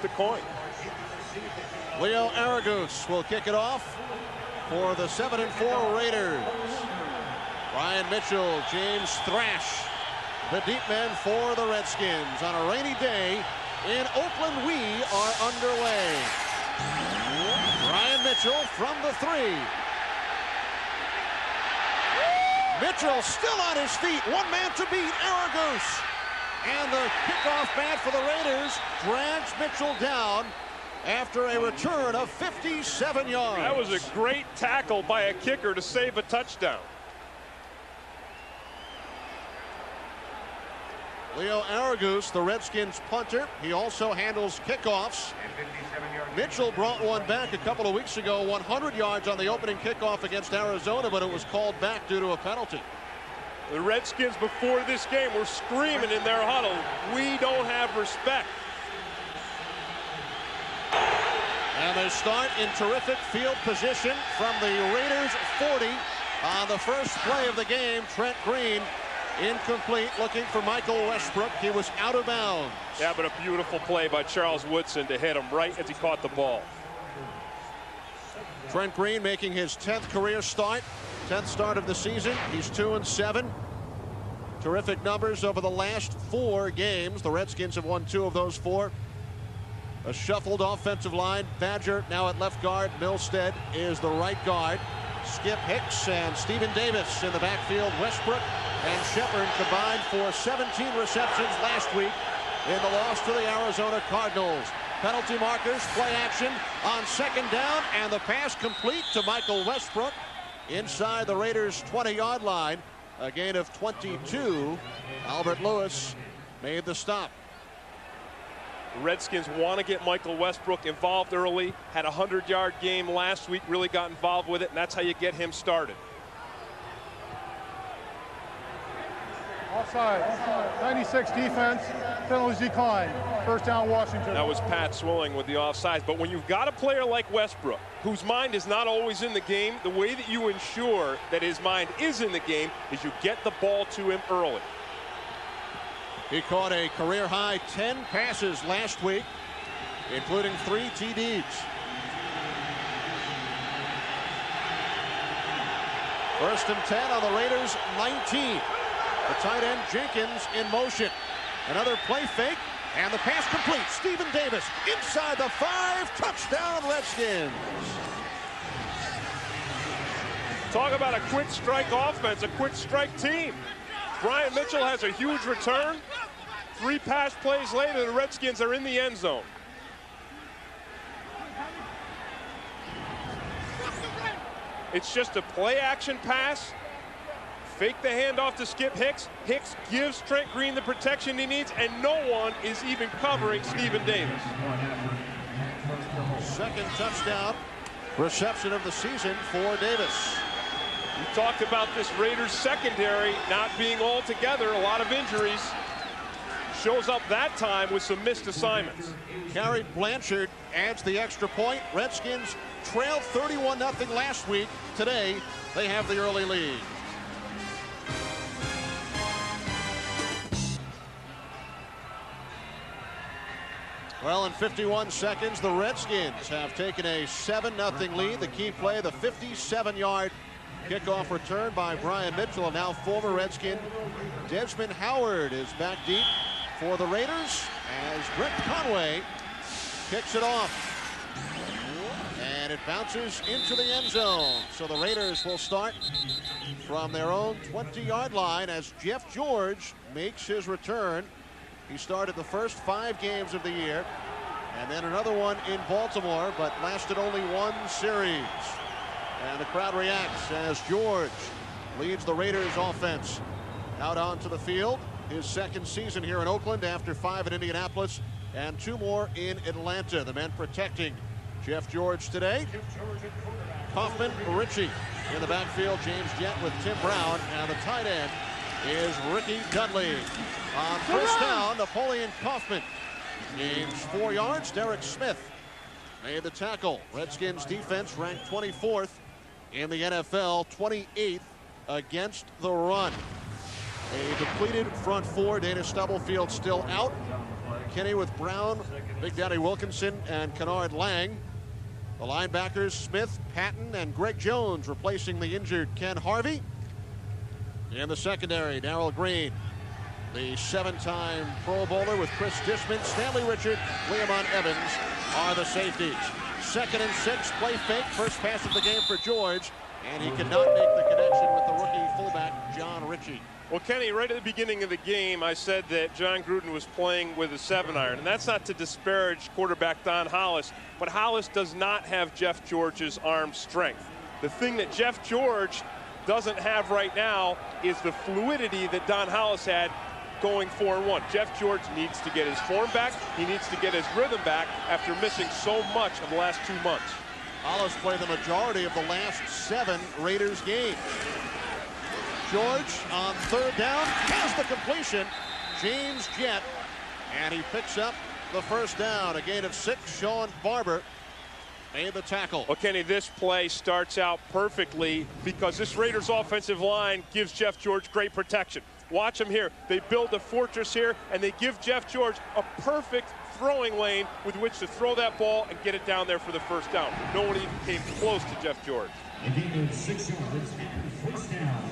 The coin. Leo Aragus will kick it off for the 7-4 Raiders. Ryan Mitchell, James Thrash, the deep men for the Redskins. On a rainy day in Oakland, we are underway. Ryan Mitchell from the 3. Mitchell still on his feet. One man to beat, Aragus. And the kickoff bat for the Raiders drags Mitchell down after a return of 57 yards. That was a great tackle by a kicker to save a touchdown. Leo Aragus, the Redskins punter. He also handles kickoffs. Mitchell brought one back a couple of weeks ago, 100 yards on the opening kickoff against Arizona, but it was called back due to a penalty. The Redskins before this game were screaming in their huddle, "We don't have respect." And they start in terrific field position from the Raiders 40 on the first play of the game. Trent Green incomplete, looking for Michael Westbrook. He was out of bounds. Yeah, but a beautiful play by Charles Woodson to hit him right as he caught the ball. Trent Green making his 10th career start, 10th start of the season. He's 2-7. Terrific numbers over the last 4 games. The Redskins have won 2 of those 4. A shuffled offensive line. Badger now at left guard. Milstead is the right guard. Skip Hicks and Stephen Davis in the backfield. Westbrook and Shepard combined for 17 receptions last week in the loss to the Arizona Cardinals. Penalty markers, play action on second down, and the pass complete to Michael Westbrook inside the Raiders' 20-yard line. A gain of 22. Albert Lewis made the stop. The Redskins want to get Michael Westbrook involved early. Had a 100-yard game last week, really got involved with it, and that's how you get him started. Offside. 96 defense. Penalties decline. First down, Washington. That was Pat Swilling with the offsides. But when you've got a player like Westbrook, whose mind is not always in the game, the way that you ensure that his mind is in the game is you get the ball to him early. He caught a career-high 10 passes last week, including 3 TDs. First and 10 on the Raiders' 19. The tight end Jenkins in motion. Another play fake, and the pass complete. Stephen Davis inside the 5. Touchdown, Redskins. Talk about a quick strike offense, a quick strike team. Brian Mitchell has a huge return. 3 pass plays later, the Redskins are in the end zone. It's just a play action pass. Fake the handoff to Skip Hicks. Hicks gives Trent Green the protection he needs, and no one is even covering Stephen Davis. Second touchdown reception of the season for Davis. We talked about this Raiders secondary not being all together, a lot of injuries. Shows up that time with some missed assignments. Carrie Blanchard adds the extra point. Redskins trailed 31-0 last week. Today, they have the early lead. Well, in 51 seconds, the Redskins have taken a 7-0 lead. The key play, the 57-yard kickoff return by Brian Mitchell, and now former Redskin Desmond Howard is back deep for the Raiders as Brett Conway kicks it off. And it bounces into the end zone. So the Raiders will start from their own 20-yard line as Jeff George makes his return. He started the first 5 games of the year, and then another one in Baltimore, but lasted only 1 series. And the crowd reacts as George leads the Raiders offense out onto the field. His second season here in Oakland after 5 in Indianapolis and 2 more in Atlanta. The men protecting Jeff George today. Kaufman, Ritchie in the backfield. James Jett with Tim Brown, and the tight end is Ricky Dudley. On first down, Napoleon Kaufman gains 4 yards. Derek Smith made the tackle. Redskins defense ranked 24th in the NFL, 28th against the run. A depleted front 4. Dana Stubblefield still out. Kenny with Brown, Big Daddy Wilkinson, and Kennard Lang. The linebackers, Smith, Patton, and Greg Jones replacing the injured Ken Harvey. In the secondary, Darrell Green, the 7-time Pro Bowler with Chris Dishman, Stanley Richard, Leamon Evans are the safeties. 2nd and 6, play fake, first pass of the game for George, and he could not make the connection with the rookie fullback, John Ritchie. Well, Kenny, right at the beginning of the game, I said that John Gruden was playing with a 7-iron, and that's not to disparage quarterback Don Hollis, but Hollis does not have Jeff George's arm strength. The thing that Jeff George doesn't have right now is the fluidity that Don Hollis had going 4-1. Jeff George needs to get his form back. He needs to get his rhythm back after missing so much of the last 2 months. Hollis played the majority of the last 7 Raiders games. George on 3rd down has the completion. James Jett, and he picks up the 1st down. A gain of 6. Sean Barber made the tackle. Well, Kenny, this play starts out perfectly because this Raiders offensive line gives Jeff George great protection. Watch him here. They build a fortress here, and they give Jeff George a perfect throwing lane with which to throw that ball and get it down there for the 1st down. No one even came close to Jeff George.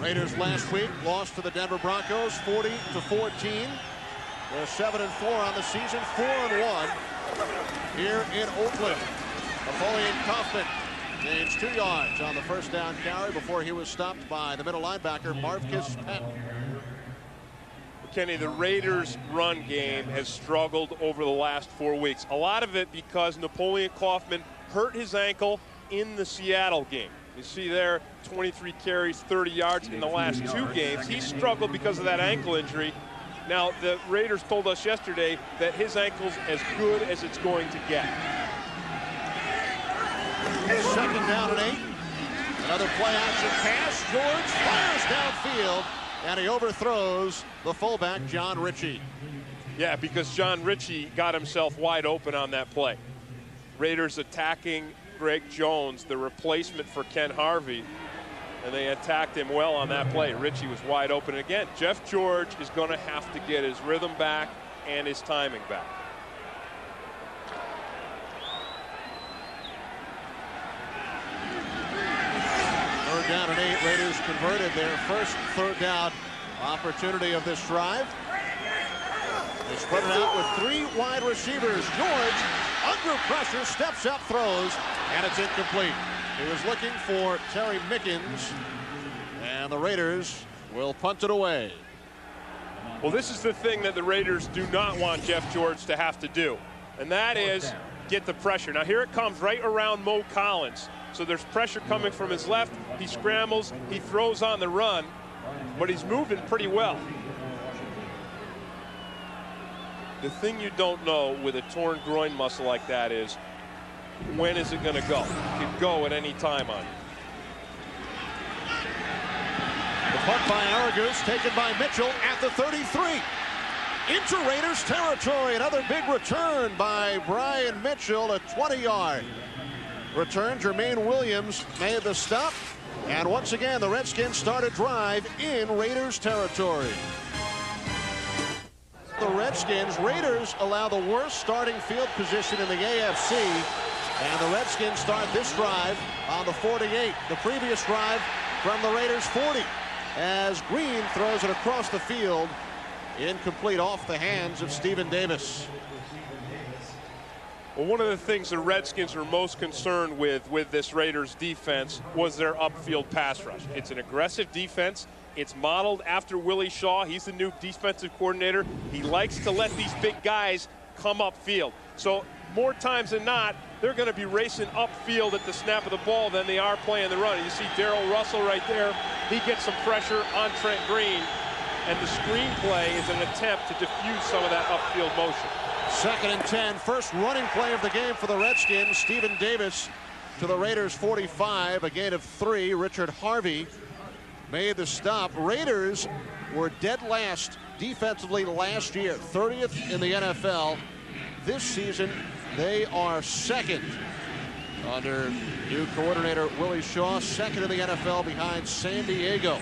Raiders last week lost to the Denver Broncos 40-14. They're 7-4 on the season, 4-1 here in Oakland. Napoleon Kaufman gains 2 yards on the 1st down carry before he was stopped by the middle linebacker Marvcus Patton. Kenny, the Raiders' run game has struggled over the last 4 weeks. A lot of it because Napoleon Kaufman hurt his ankle in the Seattle game. You see there, 23 carries, 30 yards in the last 2 games. He struggled because of that ankle injury. Now, the Raiders told us yesterday that his ankle's as good as it's going to get. 2nd down and 8. Another play action pass. George fires downfield, and he overthrows the fullback, John Ritchie. Yeah, because John Ritchie got himself wide open on that play. Raiders attacking Greg Jones, the replacement for Ken Harvey, and they attacked him well on that play. Ritchie was wide open. Again, Jeff George is going to have to get his rhythm back and his timing back. Third down and 8. Raiders converted their first 3rd down opportunity of this drive. They split it out with 3 wide receivers. George, under pressure, steps up, throws, and it's incomplete. He was looking for Terry Mickens, and the Raiders will punt it away. Well, this is the thing that the Raiders do not want Jeff George to have to do, and that is get the pressure. Now, here it comes right around Mo Collins. So there's pressure coming from his left. He scrambles, he throws on the run, but he's moving pretty well. The thing you don't know with a torn groin muscle like that is, when is it going to go? It could go at any time on you. The punt by Aragus, taken by Mitchell at the 33. Into Raiders territory. Another big return by Brian Mitchell, a 20-yard return. Jermaine Williams made the stop. And once again, the Redskins start a drive in Raiders territory. The Raiders allow the worst starting field position in the AFC, and the Redskins start this drive on the 48. The previous drive from the Raiders 40, as Green throws it across the field, incomplete off the hands of Stephen Davis. Well, one of the things the Redskins were most concerned with this Raiders defense was their upfield pass rush. It's an aggressive defense. It's modeled after Willie Shaw. He's the new defensive coordinator. He likes to let these big guys come upfield. So more times than not, they're going to be racing upfield at the snap of the ball than they are playing the run. You see Darrell Russell right there. He gets some pressure on Trent Green, and the screenplay is an attempt to diffuse some of that upfield motion. 2nd and 10, first running play of the game for the Redskins. Stephen Davis to the Raiders 45, a gain of 3. Richard Harvey made the stop. Raiders were dead last defensively last year, 30th in the NFL. This season, they are 2nd under new coordinator Willie Shaw, 2nd in the NFL behind San Diego.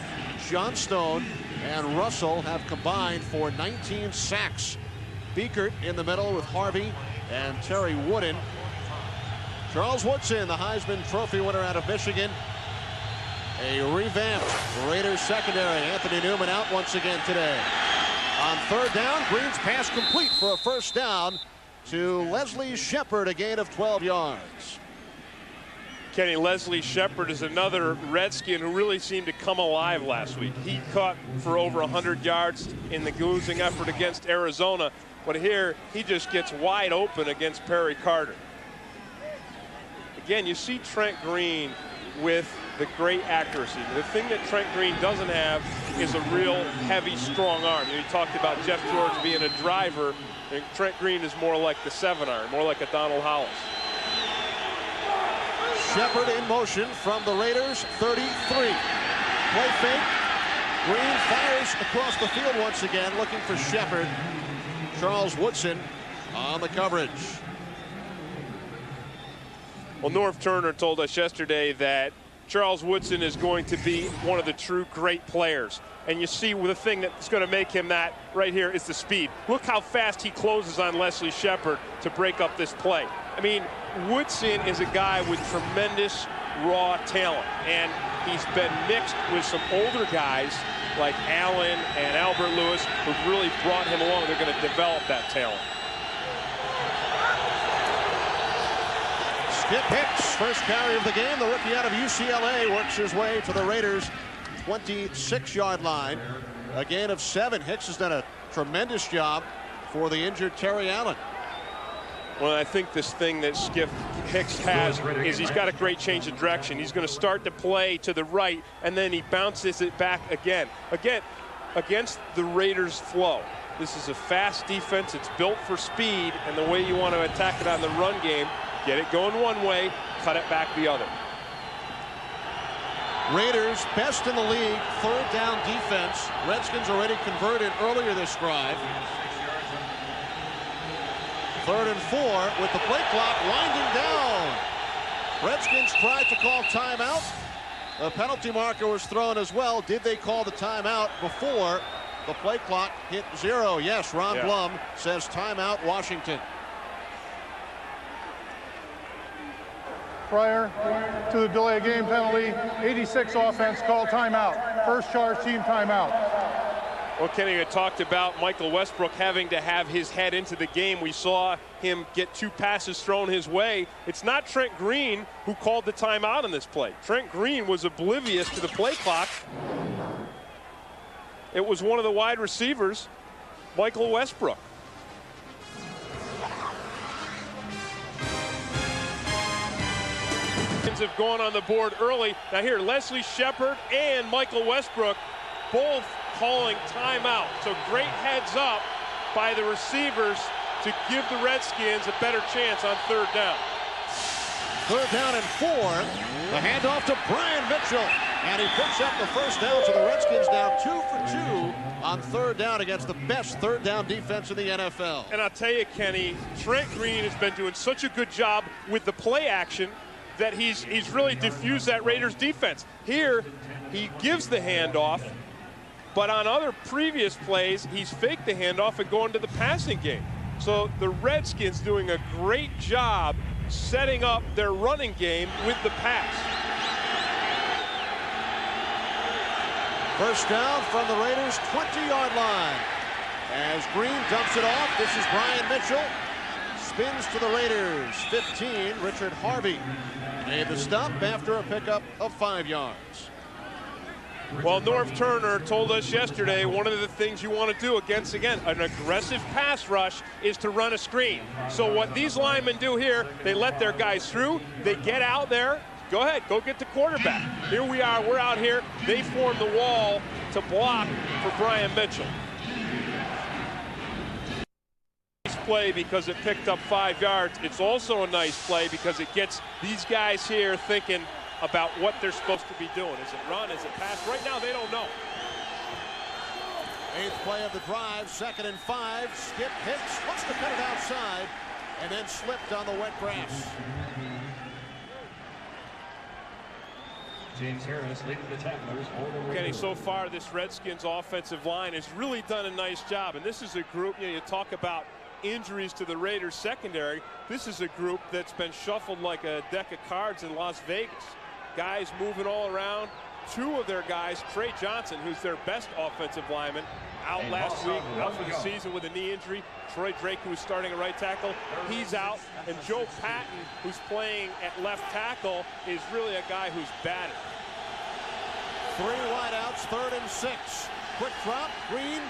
Johnstone and Russell have combined for 19 sacks Beekert in the middle with Harvey and Terry Wooden. Charles Woodson, the Heisman Trophy winner out of Michigan. A revamped Raiders secondary. Anthony Newman out once again today. On third down, Green's pass complete for a first down to Leslie Shepard, a gain of 12 yards. Kenny, Leslie Shepard is another Redskin who really seemed to come alive last week. He caught for over 100 yards in the losing effort against Arizona, but here he just gets wide open against Perry Carter. Again, you see Trent Green with the great accuracy. The thing that Trent Green doesn't have is a real heavy, strong arm. You talked about Jeff George being a driver, and Trent Green is more like the 7-iron, more like a Donald Hollis. Shepard in motion from the Raiders 33. Play fake. Green fires across the field once again, looking for Shepard. Charles Woodson on the coverage. Well, Norv Turner told us yesterday that Charles Woodson is going to be one of the true great players. And you see the thing that's going to make him that right here is the speed. Look how fast he closes on Leslie Shepard to break up this play. I mean, Woodson is a guy with tremendous raw talent, and he's been mixed with some older guys like Allen and Albert Lewis who've really brought him along. They're going to develop that talent. Skip Hicks, first carry of the game. The rookie out of UCLA works his way to the Raiders' 26-yard line. A gain of 7. Hicks has done a tremendous job for the injured Terry Allen. Well, I think this thing that Skip Hicks has is he's got a great change of direction. He's going to start to play to the right, and then he bounces it back again. Again, against the Raiders' flow. This is a fast defense. It's built for speed, and the way you want to attack it on the run game, get it going one way, cut it back the other. Raiders best in the league, third down defense. Redskins already converted earlier this drive. 3rd and 4 with the play clock winding down. Redskins tried to call timeout. A penalty marker was thrown as well. Did they call the timeout before the play clock hit 0? Yes, Ron Blum says timeout Washington. Prior to the delay of game penalty, 86 offense called timeout. First charge team timeout. Well, Kenny had talked about Michael Westbrook having to have his head into the game. We saw him get 2 passes thrown his way. It's not Trent Green who called the timeout on this play. Trent Green was oblivious to the play clock. It was one of the wide receivers, Michael Westbrook. Have gone on the board early. Now here, Leslie Shepard and Michael Westbrook both calling timeout. So great heads up by the receivers to give the Redskins a better chance on 3rd down. 3rd down and 4. The handoff to Brian Mitchell. And he picks up the first down, so the Redskins now 2 for 2 on 3rd down against the best 3rd down defense in the NFL. And I'll tell you, Kenny, Trent Green has been doing such a good job with the play action that he's really diffused that Raiders defense. Here, he gives the handoff, but on other previous plays, he's faked the handoff and going to the passing game. So the Redskins doing a great job setting up their running game with the pass. First down from the Raiders' 20-yard line. As Green dumps it off, this is Brian Mitchell. Spins to the Raiders' 15. Richard Harvey made the stop after a pickup of 5 yards. Well, Norv Turner told us yesterday one of the things you want to do against, again, an aggressive pass rush is to run a screen. So what these linemen do here, they let their guys through, they get out there, go ahead, go get the quarterback. Here we are, we're out here, they form the wall to block for Brian Mitchell. Play because it picked up 5 yards. It's also a nice play because it gets these guys here thinking about what they're supposed to be doing. Is it run? Is it pass? Right now they don't know. 8th play of the drive, 2nd and 5. Skip Hicks wants to cut it outside and then slipped on the wet grass. James Harris leading the tacklers. Kenny, so far this Redskins offensive line has really done a nice job, and this is a group, you talk about injuries to the Raiders secondary, this is a group that's been shuffled like a deck of cards in Las Vegas. Guys moving all around. Two of their guys, Trey Johnson, who's their best offensive lineman, out last week, out for the season with a knee injury. Troy Drake, who was starting at right tackle, he's out. And Joe Patton, who's playing at left tackle, is really a guy who's battered. 3 wideouts, 3rd and 6. Quick drop, Green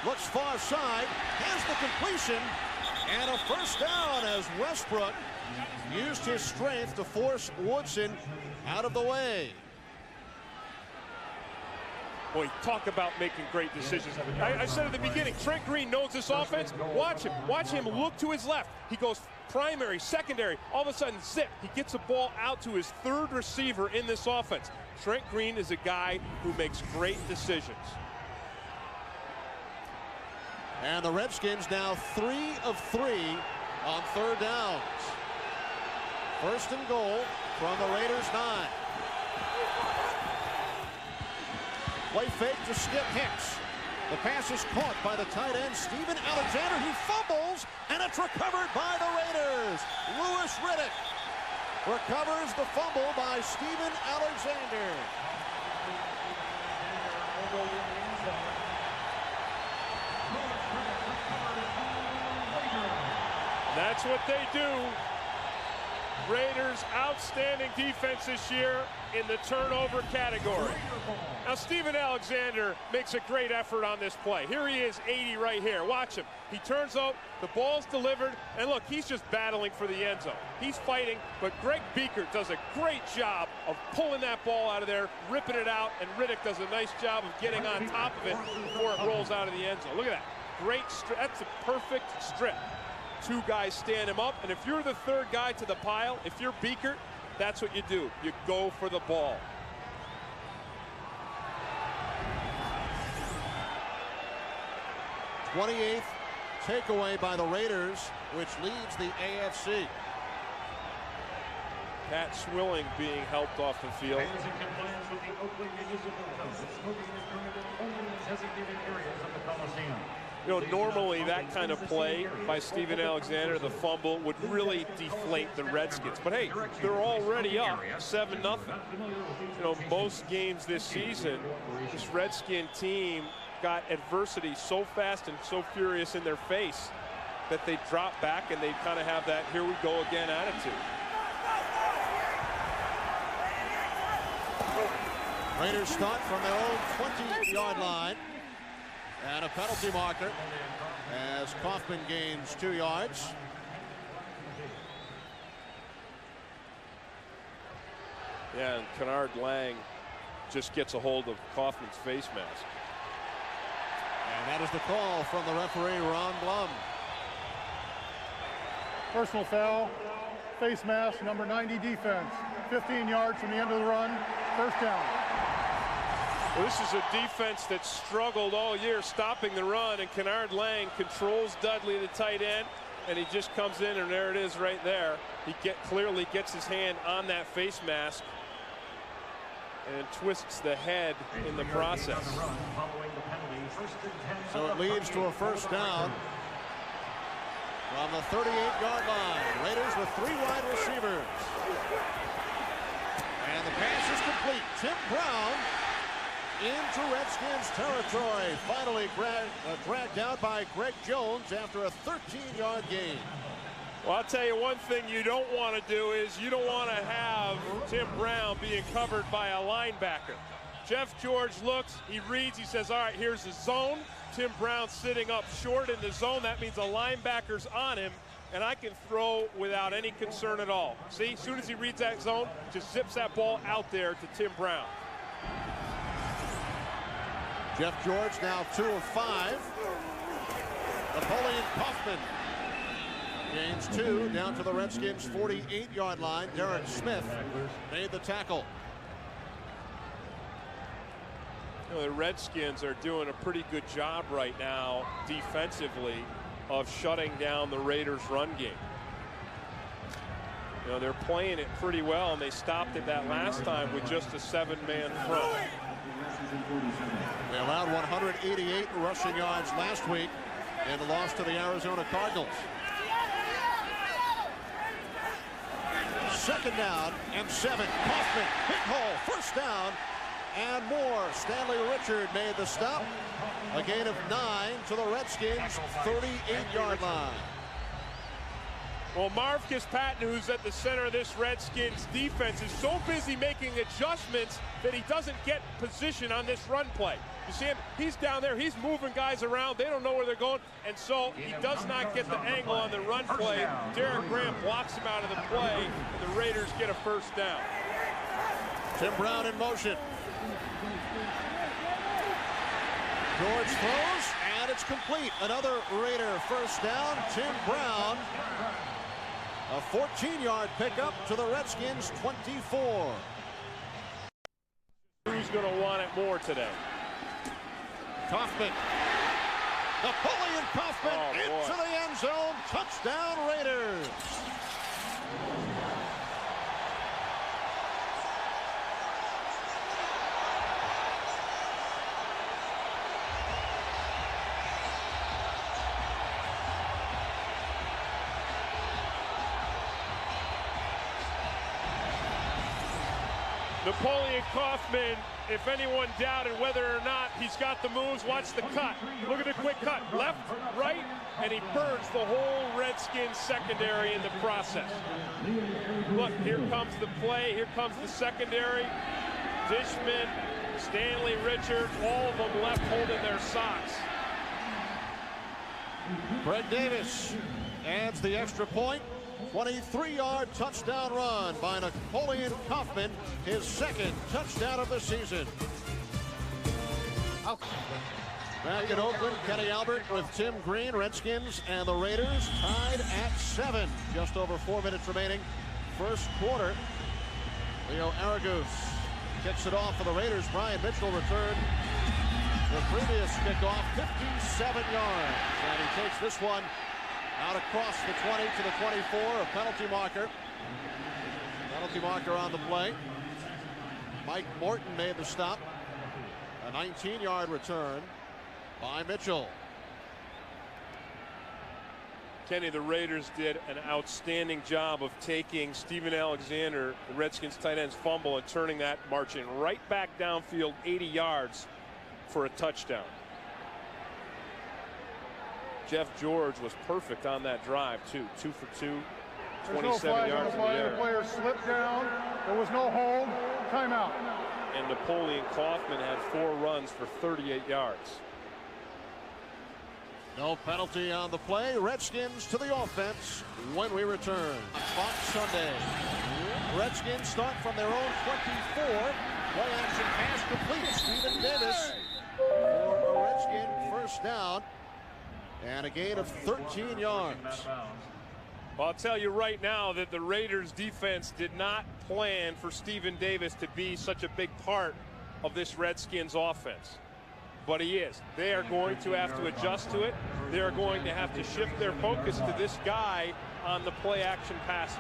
looks far side, has the completion, and a first down as Westbrook used his strength to force Woodson out of the way. Boy, talk about making great decisions. I said at the beginning, Trent Green knows this offense. Watch him. Watch him look to his left. He goes primary, secondary. All of a sudden, zip. He gets the ball out to his 3rd receiver in this offense. Trent Green is a guy who makes great decisions. And the Redskins now 3 of 3 on 3rd downs. 1st and goal from the Raiders 9. Play fake to Skip Hicks. The pass is caught by the tight end, Steven Alexander. He fumbles, and it's recovered by the Raiders. Louis Riddick recovers the fumble by Steven Alexander. That's what they do. Raiders outstanding defense this year in the turnover category. Now Steven Alexander makes a great effort on this play. Here he is, 80 right here. Watch him. He turns out, the ball's delivered, and look, he's just battling for the end zone. He's fighting, but Greg Beekert does a great job of pulling that ball out of there, ripping it out, and Riddick does a nice job of getting on top of it before it rolls out of the end zone. Look at that. Great strip. That's a perfect strip. 2 guys stand him up, and if you're the 3rd guy to the pile, if you're Beekert, that's what you do. You go for the ball. '28th takeaway by the Raiders, which leads the AFC. Pat Swilling being helped off the field. You know, normally that kind of play by Steven Alexander, the fumble, would really deflate the Redskins. But hey, they're already up 7-0. You know, most games this season, this Redskin team got adversity so fast and so furious in their face that they drop back and they kind of have that here we go again attitude. Raiders start from their own 20-yard line. And a penalty marker as Kaufman gains 2 yards. Yeah, and Kennard Lang just gets a hold of Kaufman's face mask. And that is the call from the referee, Ron Blum. Personal foul, face mask, number 90 defense. 15 yards from the end of the run, first down. Well, this is a defense that struggled all year stopping the run, and Kennard Lang controls Dudley, the tight end, and he just comes in, and there it is right there. He clearly gets his hand on that face mask and twists the head in the process. So it leads to a first down from the 38-yard line. Raiders with 3 wide receivers. And the pass is complete. Tim Brown into Redskins territory. Finally dragged out by Greg Jones after a 13-yard gain. Well, I'll tell you one thing you don't want to do is you don't want to have Tim Brown being covered by a linebacker. Jeff George looks, he reads, he says, all right, here's the zone. Tim Brown sitting up short in the zone. That means a linebacker's on him, and I can throw without any concern at all. See, as soon as he reads that zone, just zips that ball out there to Tim Brown. Jeff George now 2 of 5. Napoleon Kaufman gains 2 down to the Redskins 48-yard line. Derek Smith made the tackle. You know, the Redskins are doing a pretty good job right now defensively of shutting down the Raiders' run game. You know, they're playing it pretty well, and they stopped it that last time with just a 7-man front. They allowed 188 rushing yards last week in the loss to the Arizona Cardinals. Second down and 7. Kaufman, big hole, first down and more. Stanley Richard made the stop. A gain of 9 to the Redskins' 38-yard line. Well, Marvcus Patton, who's at the center of this Redskins defense, is so busy making adjustments that he doesn't get position on this run play. You see him, he's down there, he's moving guys around, they don't know where they're going, and so he does not get the angle on the run play. Derek Graham blocks him out of the play, and the Raiders get a first down. Tim Brown in motion. George throws, and it's complete. Another Raider first down. Tim Brown. A 14-yard pickup to the Redskins' 24. Who's going to want it more today? Kaufman. Napoleon Kaufman into the end zone. Touchdown, Raiders. Napoleon Kaufman, if anyone doubted whether or not he's got the moves, watch the cut. Look at the quick cut. Left, right, and he burns the whole Redskins secondary in the process. Look, here comes the play. Here comes the secondary. Dishman, Stanley Richards, all of them left holding their socks. Greg Davis adds the extra point. 23-yard touchdown run by Napoleon Kaufman, his second touchdown of the season. Back in Oakland, Kenny Albert with Tim Green. Redskins and the Raiders tied at 7. Just over 4 minutes remaining. First quarter. Leo Aragus kicks it off for the Raiders. Brian Mitchell returned the previous kickoff, 57 yards. And he takes this one out across the 20 to the 24, a penalty marker. Penalty marker on the play. Mike Morton made the stop. A 19-yard return by Mitchell. Kenny, the Raiders did an outstanding job of taking Steven Alexander, the Redskins tight end's fumble, and turning that marching right back downfield 80 yards for a touchdown. Jeff George was perfect on that drive, too. 2 for 2, 27 yards in the air. The player slipped down. There was no hold. Timeout. And Napoleon Kaufman had 4 runs for 38 yards. No penalty on the play. Redskins to the offense when we return. On Fox Sunday. Redskins start from their own 24. Play action pass complete. Stephen Davis for a Redskin first down. And a gain of 13 yards. Well, I'll tell you right now that the Raiders defense did not plan for Stephen Davis to be such a big part of this Redskins offense. But he is. They are going to have to adjust to it. They are going to have to shift their focus to this guy on the play action passes.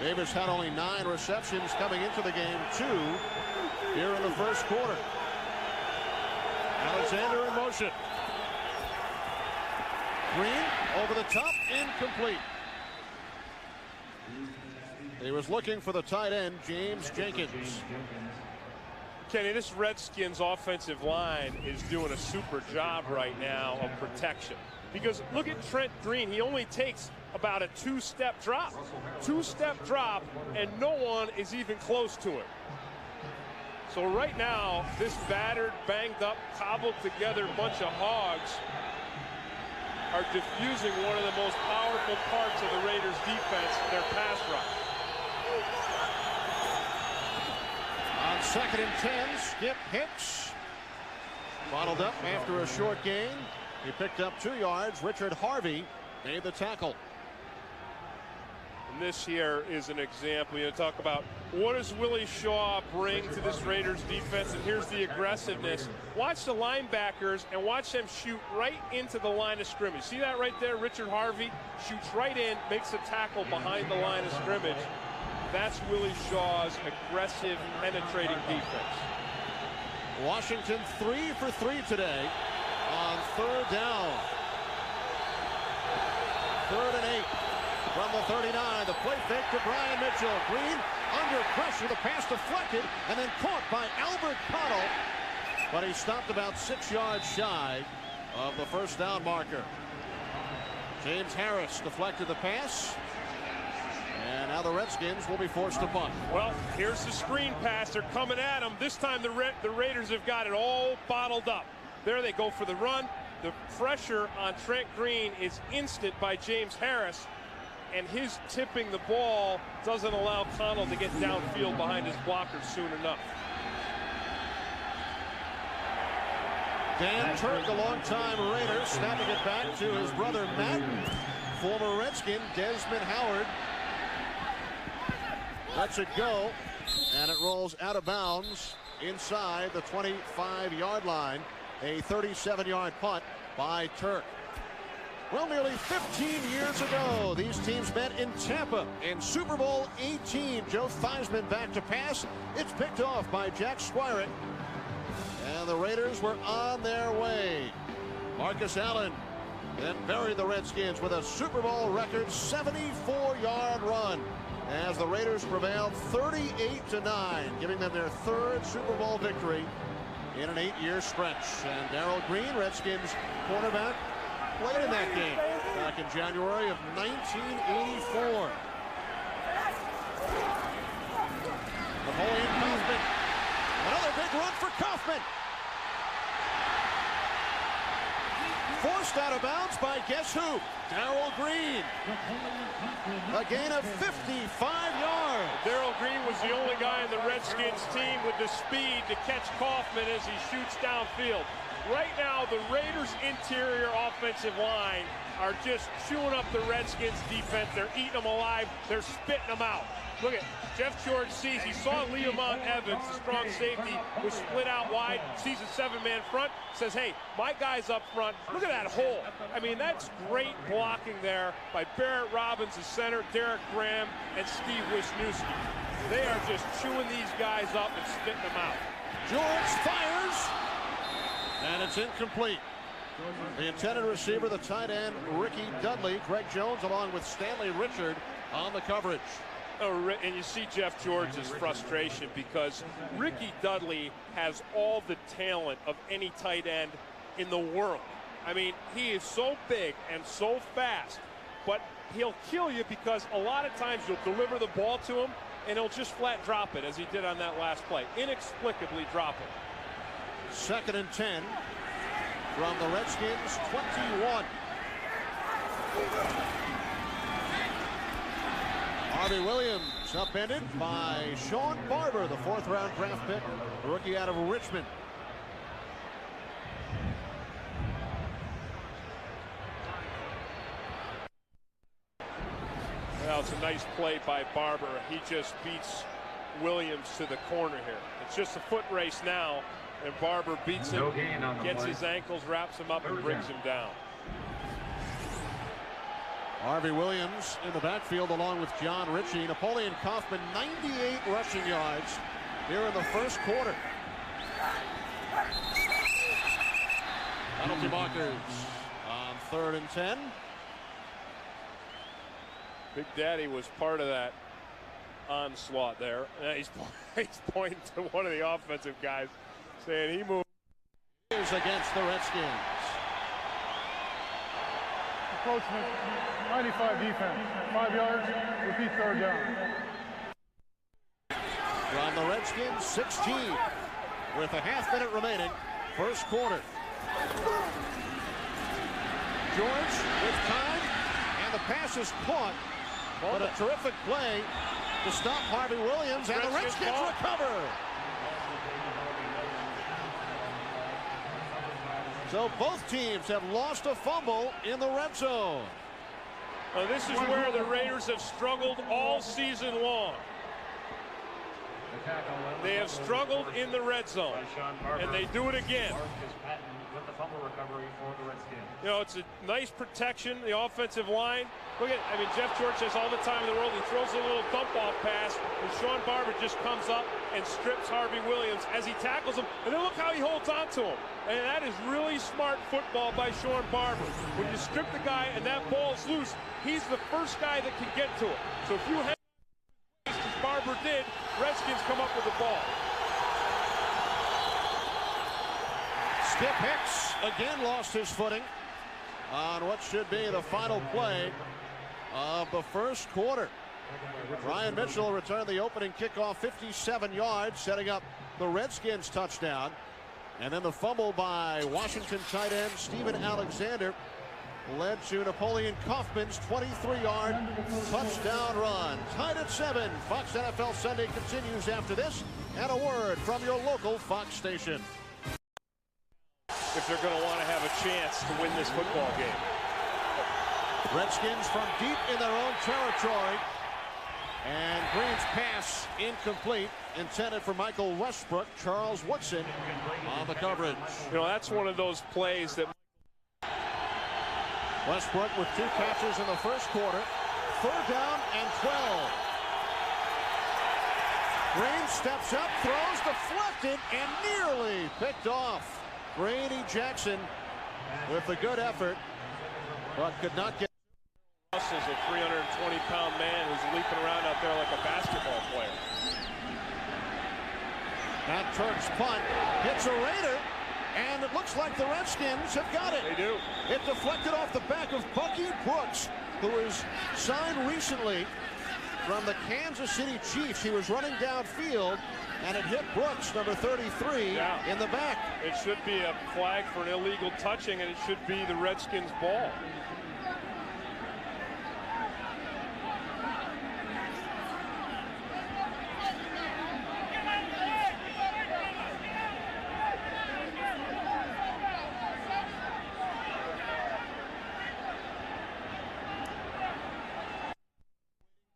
Davis had only 9 receptions coming into the game, 2 here in the first quarter. Alexander in motion. Green over the top, incomplete. He was looking for the tight end, James Jenkins. Kenny, this Redskins offensive line is doing a super job right now of protection. Because look at Trent Green. He only takes about a 2-step drop. 2-step drop, and no one is even close to him. So right now, this battered, banged up, cobbled together bunch of hogs are diffusing one of the most powerful parts of the Raiders defense, their pass rush. On 2nd and 10, Skip Hicks bottled up after a short gain. He picked up 2 yards. Richard Harvey made the tackle. And this here is an example. You talk about what does Willie Shaw bring to this Raiders defense, and here's the aggressiveness. Watch the linebackers and watch them shoot right into the line of scrimmage. See that right there? Richard Harvey shoots right in, makes a tackle behind the line of scrimmage. That's Willie Shaw's aggressive, penetrating defense. Washington 3 for 3 today. on 3rd down. 3rd and 8 from the 39. The play fake to Brian Mitchell. Green under pressure. The pass deflected and then caught by Albert Connell. But he stopped about 6 yards shy of the 1st down marker. James Harris deflected the pass. And now the Redskins will be forced to punt. Well, here's the screen pass. They're coming at him. This time the Raiders have got it all bottled up. There they go for the run. The pressure on Trent Green is instant by James Harris. And his tipping the ball doesn't allow Connell to get downfield behind his blockers soon enough. Dan Turk, a longtime Raider, snapping it back to his brother Matt. Former Redskin Desmond Howard lets it go, and it rolls out of bounds inside the 25-yard line. A 37-yard punt by Turk. Well, nearly 15 years ago, these teams met in Tampa in Super Bowl 18. Joe Theismann back to pass. It's picked off by Jack Squirek. And the Raiders were on their way. Marcus Allen then buried the Redskins with a Super Bowl record 74-yard run as the Raiders prevailed 38-9, giving them their 3rd Super Bowl victory in an 8-year stretch. And Darrell Green, Redskins cornerback, played in that game back in January of 1984. Napoleon Kaufman. Another big run for Kaufman. Forced out of bounds by guess who? Darrell Green. A gain of 55 yards. Darrell Green was the only guy in the Redskins team with the speed to catch Kaufman as he shoots downfield. Right now, the Raiders' interior offensive line are just chewing up the Redskins' defense. They're eating them alive. They're spitting them out. Look at Jeff George sees. He saw Leamon Evans, the strong safety, was split out wide. Sees a 7-man front. Says, hey, my guy's up front. Look at that hole. I mean, that's great blocking there by Barrett Robbins, the center, Derek Graham, and Steve Wisniewski. They are just chewing these guys up and spitting them out. George fires. And it's incomplete. The intended receiver, the tight end, Ricky Dudley. Greg Jones along with Stanley Richard on the coverage. Oh, and you see Jeff George's frustration because Ricky Dudley has all the talent of any tight end in the world. I mean, he is so big and so fast, but he'll kill you because a lot of times you'll deliver the ball to him and he'll just flat drop it as he did on that last play. Inexplicably drop it. 2nd and 10 from the Redskins 21. Harvey Williams upended by Sean Barber, the 4th-round draft pick, rookie out of Richmond. Well, it's a nice play by Barber. He just beats Williams to the corner here. It's just a foot race now, and Barber beats him, gets his ankles, wraps him up, and brings him down. Harvey Williams in the backfield along with John Ritchie. Napoleon Kaufman, 98 rushing yards here in the 1st quarter. Penalty markers on 3rd and 10. Big Daddy was part of that onslaught there. He's pointing to one of the offensive guys, saying he moved. Against the Redskins. Approachment, 95 defense, 5 yards, repeat 3rd down. From the Redskins, 16 with a half-minute remaining, 1st quarter. George with time, and the pass is caught, but a terrific play to stop Harvey Williams, and the Redskins recover. So both teams have lost a fumble in the red zone. Well, this is where the Raiders have struggled all season long. They have struggled in the red zone, and they do it again. with the fumble recovery for the Redskins. You know, it's a nice protection, the offensive line. Look at, I mean, Jeff George has all the time in the world. He throws a little dump-off pass, and Sean Barber just comes up and strips Harvey Williams as he tackles him. And then look how he holds on to him. And that is really smart football by Sean Barber. When you strip the guy and that ball's loose, he's the first guy that can get to it. So if you have, as Barber did, Redskins come up with the ball. Skip Hicks again lost his footing on what should be the final play of the first quarter. Brian Mitchell returned the opening kickoff 57 yards, setting up the Redskins touchdown. And then the fumble by Washington tight end Steven Alexander led to Napoleon Kaufman's 23-yard touchdown run. Tied at 7. Fox NFL Sunday continues after this, and a word from your local Fox station. If they're going to want to have a chance to win this football game. Redskins from deep in their own territory. And Green's pass incomplete, intended for Michael Westbrook. Charles Woodson on the coverage. You know, that's one of those plays that Westbrook with 2 catches in the first quarter. 3rd down and 12. Green steps up, throws, deflected, and nearly picked off. Brady Jackson with a good effort, but could not get. Is a 320-pound man who's leaping around out there like a basketball player. That Turk's punt hits a Raider, and it looks like the Redskins have got it. They do. It deflected off the back of Bucky Brooks, who was signed recently from the Kansas City Chiefs. He was running downfield, and it hit Brooks, number 33, in the back. It should be a flag for an illegal touching, and it should be the Redskins' ball.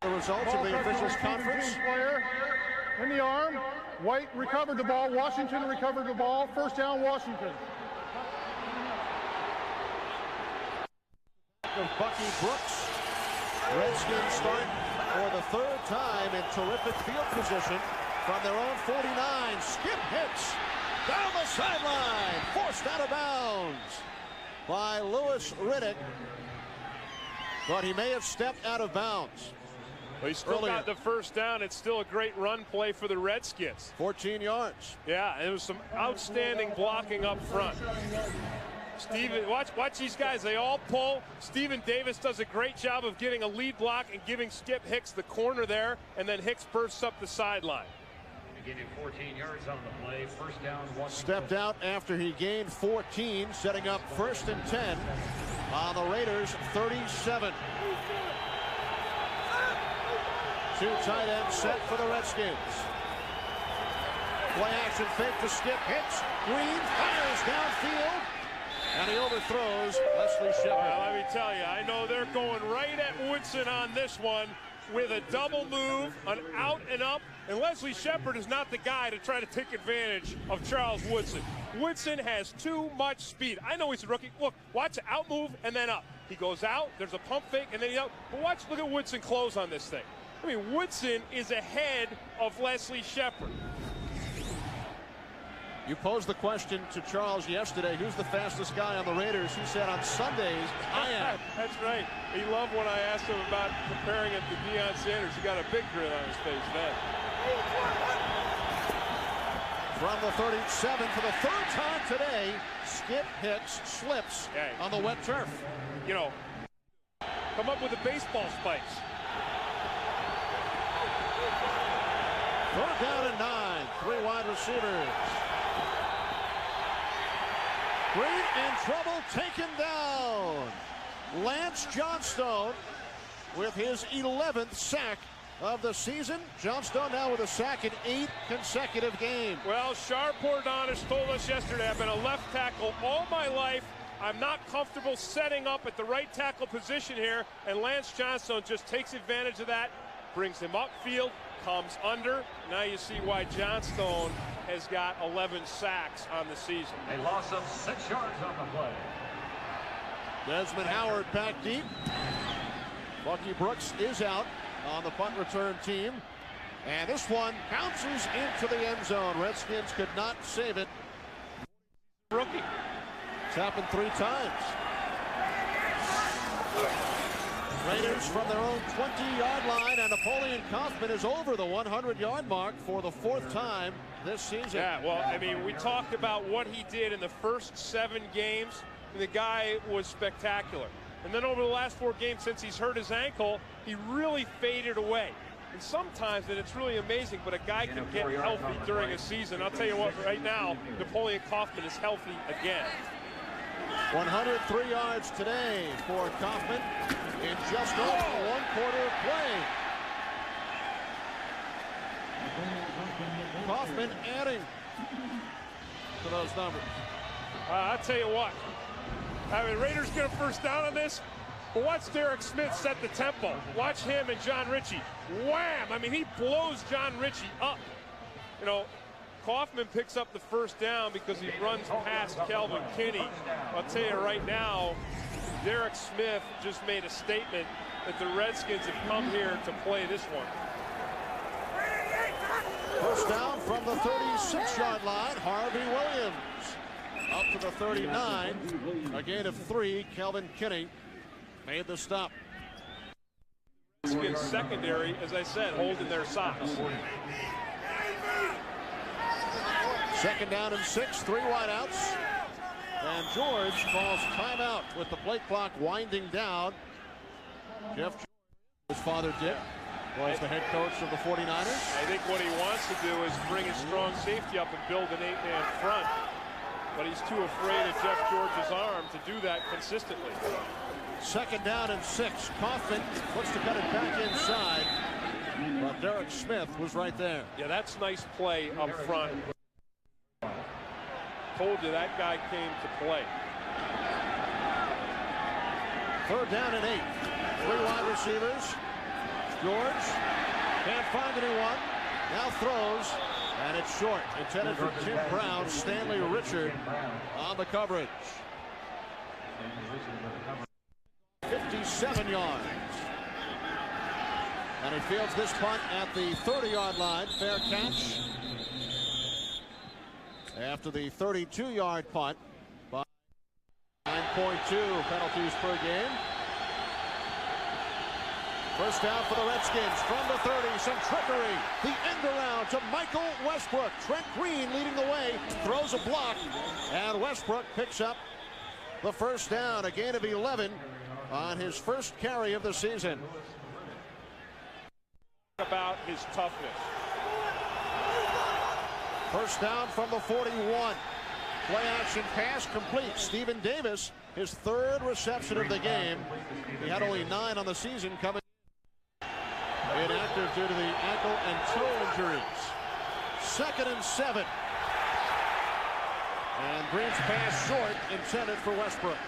The results of the officials' conference. Player in the arm. White recovered the ball. Washington recovered the ball. 1st down, Washington. Of Bucky Brooks. Redskins start for the 3rd time in terrific field position from their own 49. Skip Hicks down the sideline, forced out of bounds by Louis Riddick, but he may have stepped out of bounds. Well, he still got the 1st down. It's still a great run play for the Redskins. 14 yards. Yeah, and it was some outstanding blocking up front. Steven, watch these guys. They all pull. Stephen Davis does a great job of getting a lead block and giving Skip Hicks the corner there, and then Hicks bursts up the sideline. He gained 14 yards on the play. 1st down, Washington. Stepped out after he gained 14, setting up 1st and 10 on the Raiders' 37. 2 tight ends set for the Redskins. Play action fake to Skip Hicks. Green fires downfield, and he overthrows Leslie Shepard. Well, let me tell you, I know they're going right at Woodson on this one with a double move, an out and up, and Leslie Shepard is not the guy to try to take advantage of Charles Woodson. Woodson has too much speed. I know he's a rookie. Look, watch the out move and then up. He goes out, there's a pump fake, and then he's out. But watch, look at Woodson close on this thing. I mean, Woodson is ahead of Leslie Shepard. You posed the question to Charles yesterday, who's the fastest guy on the Raiders? He said on Sundays, I am. That's right. He loved when I asked him about comparing it to Deion Sanders. He got a big grin on his face then. From the 37 for the 3rd time today, Skip Hicks slips on the wet turf. You know, come up with the baseball spikes. 3rd down and 9. 3 wide receivers. Green in trouble, taken down. Lance Johnstone with his 11th sack of the season. Johnstone now with a sack in 8 consecutive games. Well, Sharp Ordonis told us yesterday, I've been a left tackle all my life. I'm not comfortable setting up at the right tackle position here, and Lance Johnstone just takes advantage of that, brings him upfield, comes under. Now you see why Johnstone has got 11 sacks on the season. A loss of 6 yards on the play. Desmond Howard back deep. Bucky Brooks is out on the punt return team. And this one bounces into the end zone. Redskins could not save it. Rookie. It's happened 3 times. Raiders from their own 20-yard line, and Napoleon Kaufman is over the 100-yard mark for the 4th time this season. Yeah, well, I mean, we talked about what he did in the first 7 games. The guy was spectacular. And then over the last 4 games since he's hurt his ankle, he really faded away. And sometimes, and it's really amazing, but a guy can get healthy during a season. I'll tell you what, right now, Napoleon Kaufman is healthy again. 103 yards today for Kaufman in just over 1/4 play. Kaufman adding to those numbers. I'll tell you what. I mean, Raiders get a first down on this, but watch Derek Smith set the tempo. Watch him and John Ritchie. Wham! I mean, he blows John Ritchie up. You know, Kaufman picks up the first down because he runs past Kelvin Kinney. I'll tell you right now, Derek Smith just made a statement that the Redskins have come here to play this one. First down from the 36-yard line, Harvey Williams. Up to the 39, a gain of 3. Kelvin Kinney made the stop. Redskins secondary, as I said, holding their socks. 2nd down and 6, 3 wideouts. And George calls timeout with the play clock winding down. Jeff George, his father Dick, was the head coach of the 49ers. I think what he wants to do is bring his strong safety up and build an 8-man front. But he's too afraid of Jeff George's arm to do that consistently. 2nd down and 6. Kaufman looks to cut it back inside. But Derek Smith was right there. Yeah, that's nice play up front. Told you that guy came to play. 3rd down and 8. 3 wide receivers. George can't find anyone. Now throws, and it's short. Intended for Tim Brown. Stanley Richard on the coverage. 57 yards. And he fields this punt at the 30-yard line. Fair catch. After the 32-yard punt by 9.2 penalties per game. First down for the Redskins from the 30. Some trickery. The end around to Michael Westbrook. Trent Green leading the way. Throws a block. And Westbrook picks up the first down. A gain of 11 on his first carry of the season. About his toughness. First down from the 41. Play action pass complete. Stephen Davis, his 3rd reception of the game. He had only 9 on the season coming. Inactive due to the ankle and toe injuries. 2nd and 7. And Green's pass short, intended for Westbrook.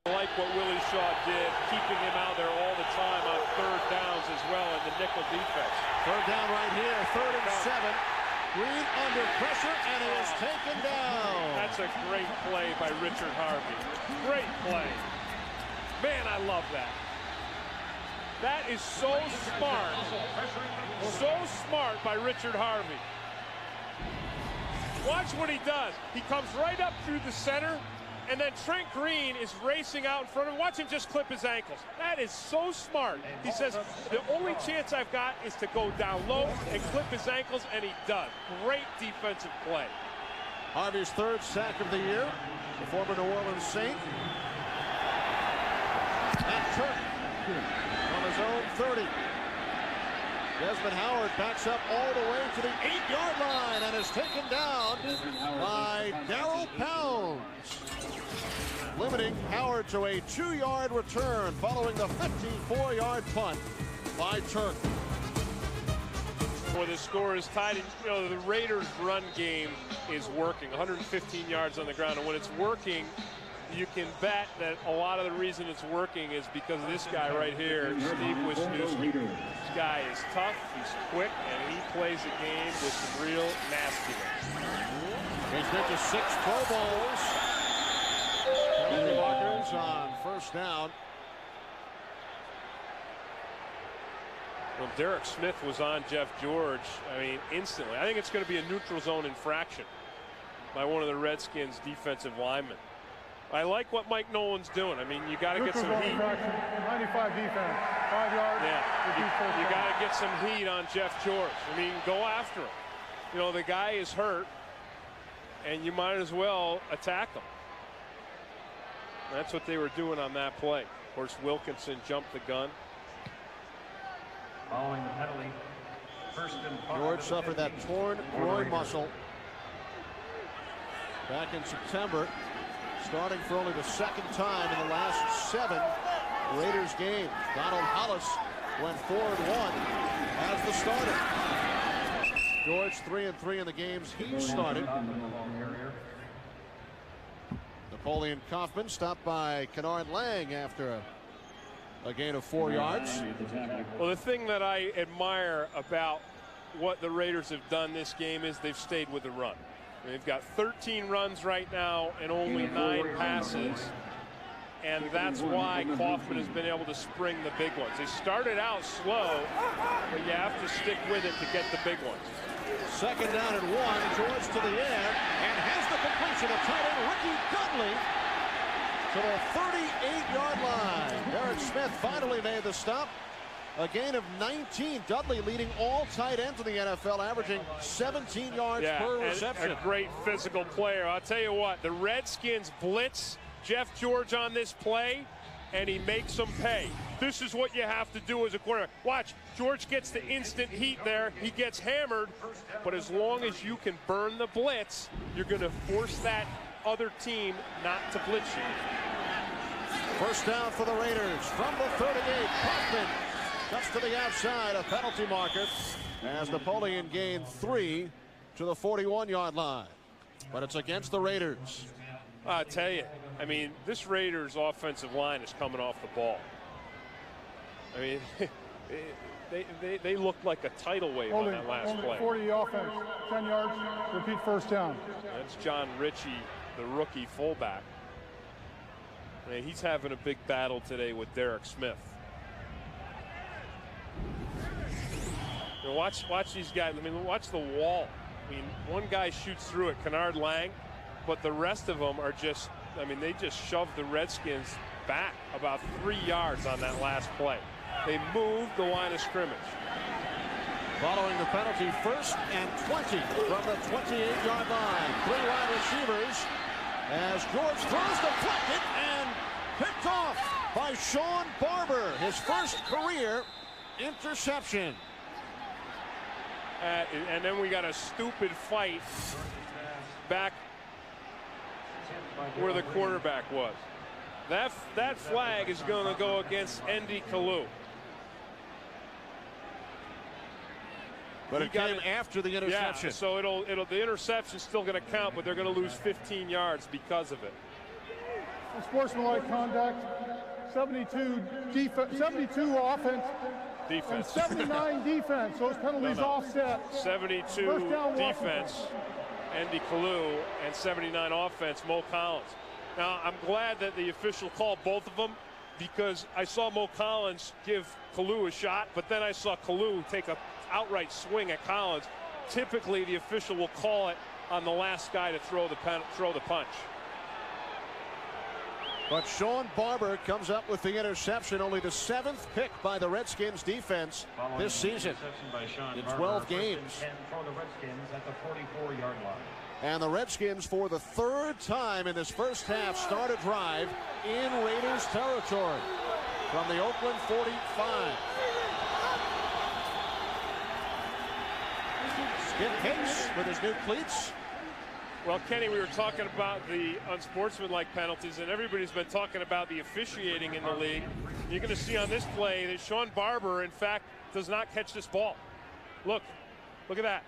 I like what Willie Shaw did, keeping him out there all the time on 3rd downs as well in the nickel defense. 3rd down right here, 3rd and 7. Green under pressure, and he is taken down. That's a great play by Richard Harvey. Great play. Man, I love that. That is so smart. So smart by Richard Harvey. Watch what he does. He comes right up through the center, and then Trent Green is racing out in front of him. Watch him just clip his ankles. That is so smart. He says, the only chance I've got is to go down low and clip his ankles, and he does. Great defensive play. Harvey's 3rd sack of the year. The former New Orleans Saint. And Turk from his own 30. Desmond Howard backs up all the way to the 8-yard line and is taken down by Darrell Pounds, limiting Howard to a 2-yard return following the 54-yard punt by Turk. Before the score is tied, you know, the Raiders' run game is working. 115 yards on the ground, and when it's working, you can bet that a lot of the reason it's working is because of this guy right here, Steve Wisniewski. This guy is tough, he's quick, and he plays a game with some real nastiness. He's been to 6 Pro Bowls. Penalty markers on first down. Well, Derek Smith was on Jeff George, I mean, instantly. I think it's going to be a neutral zone infraction by one of the Redskins defensive linemen. I like what Mike Nolan's doing. I mean, you got to get some heat. 95 defense, 5 yards. Yeah, you got to get some heat on Jeff George. I mean, go after him. You know, the guy is hurt, and you might as well attack him. That's what they were doing on that play. Of course, Wilkinson jumped the gun. Following the penalty, George suffered that torn groin muscle back in September, starting for only the 2nd time in the last 7 Raiders games. Donald Hollis went 4-1 as the starter. George 3-3 in the games he started. Napoleon Kaufman stopped by Kennard Lang after a gain of 4 yards. Well, the thing that I admire about what the Raiders have done this game is they've stayed with the run. They've got 13 runs right now and only 9 passes, and that's why Kaufman has been able to spring the big ones. They started out slow, but you have to stick with it to get the big ones. 2nd down and 1. George to the air and has the completion of tight end Ricky Dudley to the 38-yard line. Derek Smith finally made the stop. A gain of 19. Dudley leading all tight ends in the NFL, averaging 17 yards per reception. A great physical player. I'll tell you what, the Redskins blitz Jeff George on this play, and he makes them pay. This is what you have to do as a quarterback. Watch, George gets the instant heat there. He gets hammered, but as long as you can burn the blitz, you're going to force that other team not to blitz you. First down for the Raiders from the 38. Kaufman cuts to the outside, a penalty marker as Napoleon gained 3 to the 41-yard line. But it's against the Raiders. I tell you, I mean, this Raiders offensive line is coming off the ball. I mean, they looked like a tidal wave on that last play. 40 offense, 10 yards, repeat first down. That's John Ritchie, the rookie fullback. I mean, he's having a big battle today with Derek Smith. You know, watch these guys. I mean, watch the wall. I mean, one guy shoots through it, Kennard Lang, but the rest of them are just, I mean, they just shoved the Redskins back about 3 yards on that last play. They moved the line of scrimmage. Following the penalty, 1st and 20 from the 28-yard line. 3 wide receivers as George throws deflected and picked off by Sean Barber. His first career interception. And then we got a stupid fight back where the quarterback was. That flag is going to go against Andy Kalu. But it came after the interception. Yeah, so the interception's still going to count, but they're going to lose 15 yards because of it. Sportsmanlike conduct, 72 offense. And 79 defense. Those penalties offset. 72 defense, Andy Kalu, and 79 offense, Mo Collins. Now, I'm glad that the official called both of them because I saw Mo Collins give Kalu a shot, but then I saw Kalu take a outright swing at Collins. Typically, the official will call it on the last guy to throw the punch. But Sean Barber comes up with the interception, only the 7th pick by the Redskins defense this season in 12 games. And the Redskins, for the 3rd time in this first half, start a drive in Raiders territory from the Oakland 45. Skip Hicks with his new cleats. Well, Kenny, we were talking about the unsportsmanlike penalties, and everybody's been talking about the officiating in the league. You're going to see on this play that Sean Barber, in fact, does not catch this ball. Look at that.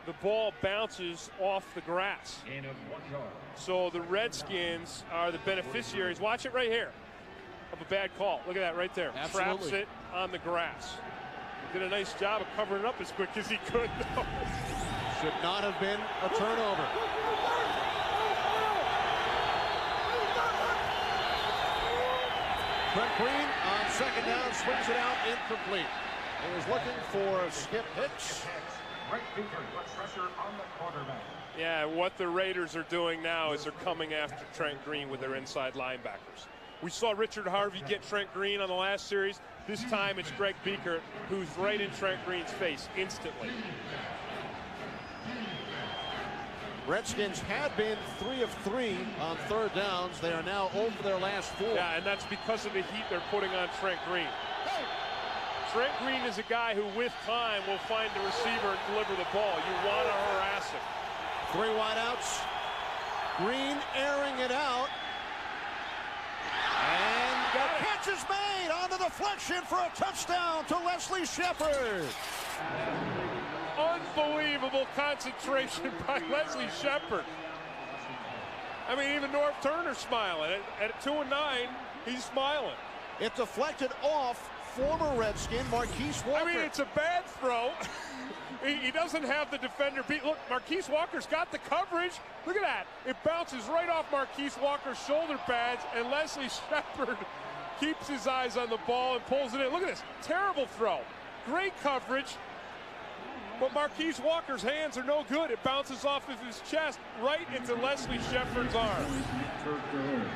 the ball bounces off the grass. Gain of 1 yard. So the Redskins are the beneficiaries. Watch it right here of a bad call. Look at that right there. Absolutely. Traps it on the grass. Did a nice job of covering it up as quick as he could. Should not have been a turnover. Trent Green on second down swings it out, incomplete. He was looking for Skip Hicks. Right Beaker puts pressure on the quarterback. Yeah, what the Raiders are doing now is they're coming after Trent Green with their inside linebackers. We saw Richard Harvey get Trent Green on the last series. This time it's Greg Beaker who's right in Trent Green's face instantly. Redskins had been 3 of 3 on third downs. They are now over their last 4. Yeah, and that's because of the heat they're putting on Trent Green. Trent Green is a guy who, with time, will find the receiver and deliver the ball. You want to harass him. 3 wideouts. Green airing it out. And the catch is made on the deflection for a touchdown to Leslie Shepard. Unbelievable concentration by Leslie Shepard. I mean, even North Turner's smiling. At 2-9, he's smiling. It deflected off former Redskin Marquise Walker. I mean, it's a bad throw. He doesn't have the defender beat. Look, Marquise Walker's got the coverage. Look at that. It bounces right off Marquise Walker's shoulder pads, and Leslie Shepard keeps his eyes on the ball and pulls it in. Look at this. Terrible throw. Great coverage. But Marquise Walker's hands are no good. It bounces off of his chest right into Leslie Shepard's arm.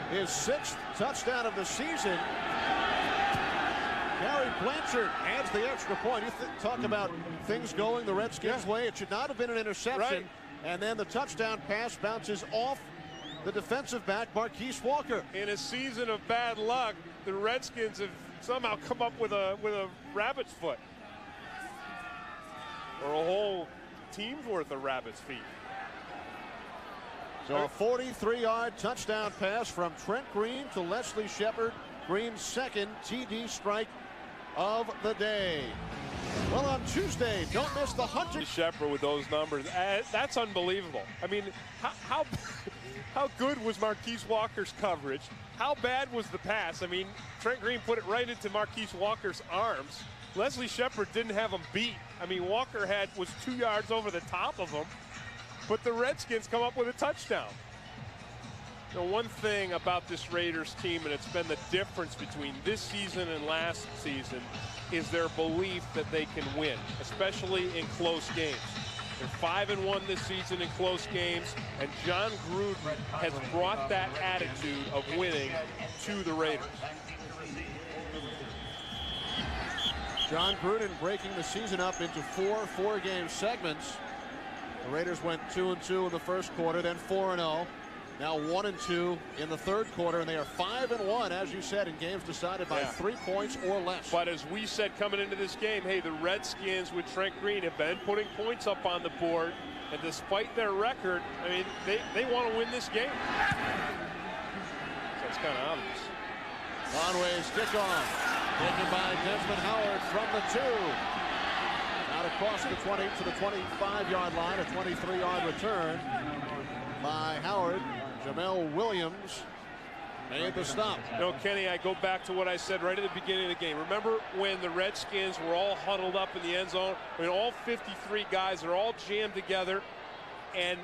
His 6th touchdown of the season. Gary Blanchard adds the extra point. You talk about things going the Redskins' way. It should not have been an interception. Right. And then the touchdown pass bounces off the defensive back, Marquise Walker. In a season of bad luck, the Redskins have somehow come up with a rabbit's foot. Or a whole team's worth of rabbit's feet. So a 43-yard touchdown pass from Trent Green to Leslie Shepard. Green's 2nd TD strike of the day. Well, on Tuesday, don't miss the Hunter. Shepard with those numbers. That's unbelievable. I mean, how good was Marquise Walker's coverage? How bad was the pass? I mean, Trent Green put it right into Marquise Walker's arms. Leslie Shepard didn't have him beat. I mean, Walker was 2 yards over the top of him, but the Redskins come up with a touchdown. You know, one thing about this Raiders team, and it's been the difference between this season and last season, is their belief that they can win, especially in close games. They're 5-1 this season in close games, and John Gruden has brought that attitude of winning to the Raiders. John Gruden breaking the season up into 4 four-game segments. The Raiders went 2-2 in the first quarter, then 4-0. Now 1-2 in the third quarter, and they are 5-1, as you said, in games decided by 3 points or less. But as we said coming into this game, hey, the Redskins with Trent Green have been putting points up on the board, and despite their record, I mean, they want to win this game. So it's kind of obvious. Conway's kickoff. Taken by Desmond Howard from the 2. Out across the 20 to the 25-yard line. A 23-yard return by Howard. Jamel Williams made the stop. You know, Kenny, I go back to what I said right at the beginning of the game. Remember when the Redskins were all huddled up in the end zone? I mean, all 53 guys are all jammed together. And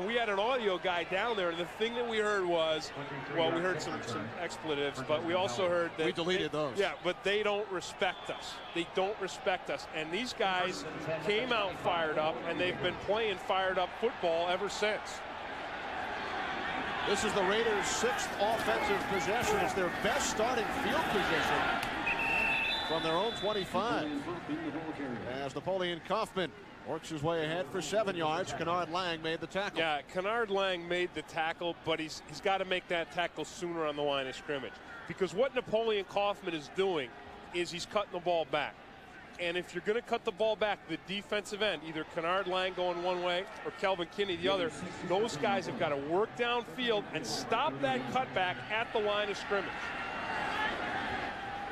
we had an audio guy down there, and the thing that we heard was, well, we heard some expletives, but we also heard that we deleted those. Yeah, but they don't respect us. They don't respect us. And these guys came out fired up, and they've been playing fired up football ever since. This is the Raiders' 6th offensive possession. It's their best starting field position from their own 25. As Napoleon Kaufman works his way ahead for 7 yards. Kennard Lang made the tackle. Yeah, Kennard Lang made the tackle, but he's got to make that tackle sooner on the line of scrimmage. Because what Napoleon Kaufman is doing is he's cutting the ball back. And if you're going to cut the ball back, the defensive end, either Kennard Lang going one way or Kelvin Kinney the other, those guys have got to work downfield and stop that cutback at the line of scrimmage.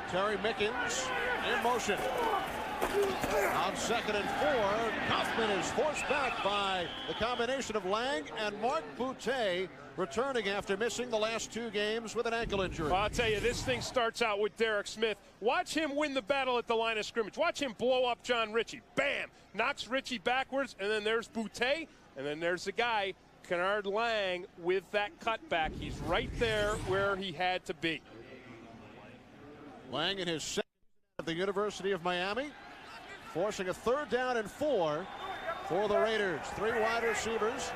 Terry Mickens in motion. On 2nd and 4, Kaufman is forced back by the combination of Lang and Mark Boutte, returning after missing the last 2 games with an ankle injury. Well, I'll tell you, this thing starts out with Derek Smith. Watch him win the battle at the line of scrimmage. Watch him blow up John Ritchie. Bam! Knocks Ritchie backwards, and then there's Boutte, and then there's the guy, Kennard Lang, with that cutback. He's right there where he had to be. Lang in his second at the University of Miami, forcing a 3rd down and 4 for the Raiders. 3 wide receivers.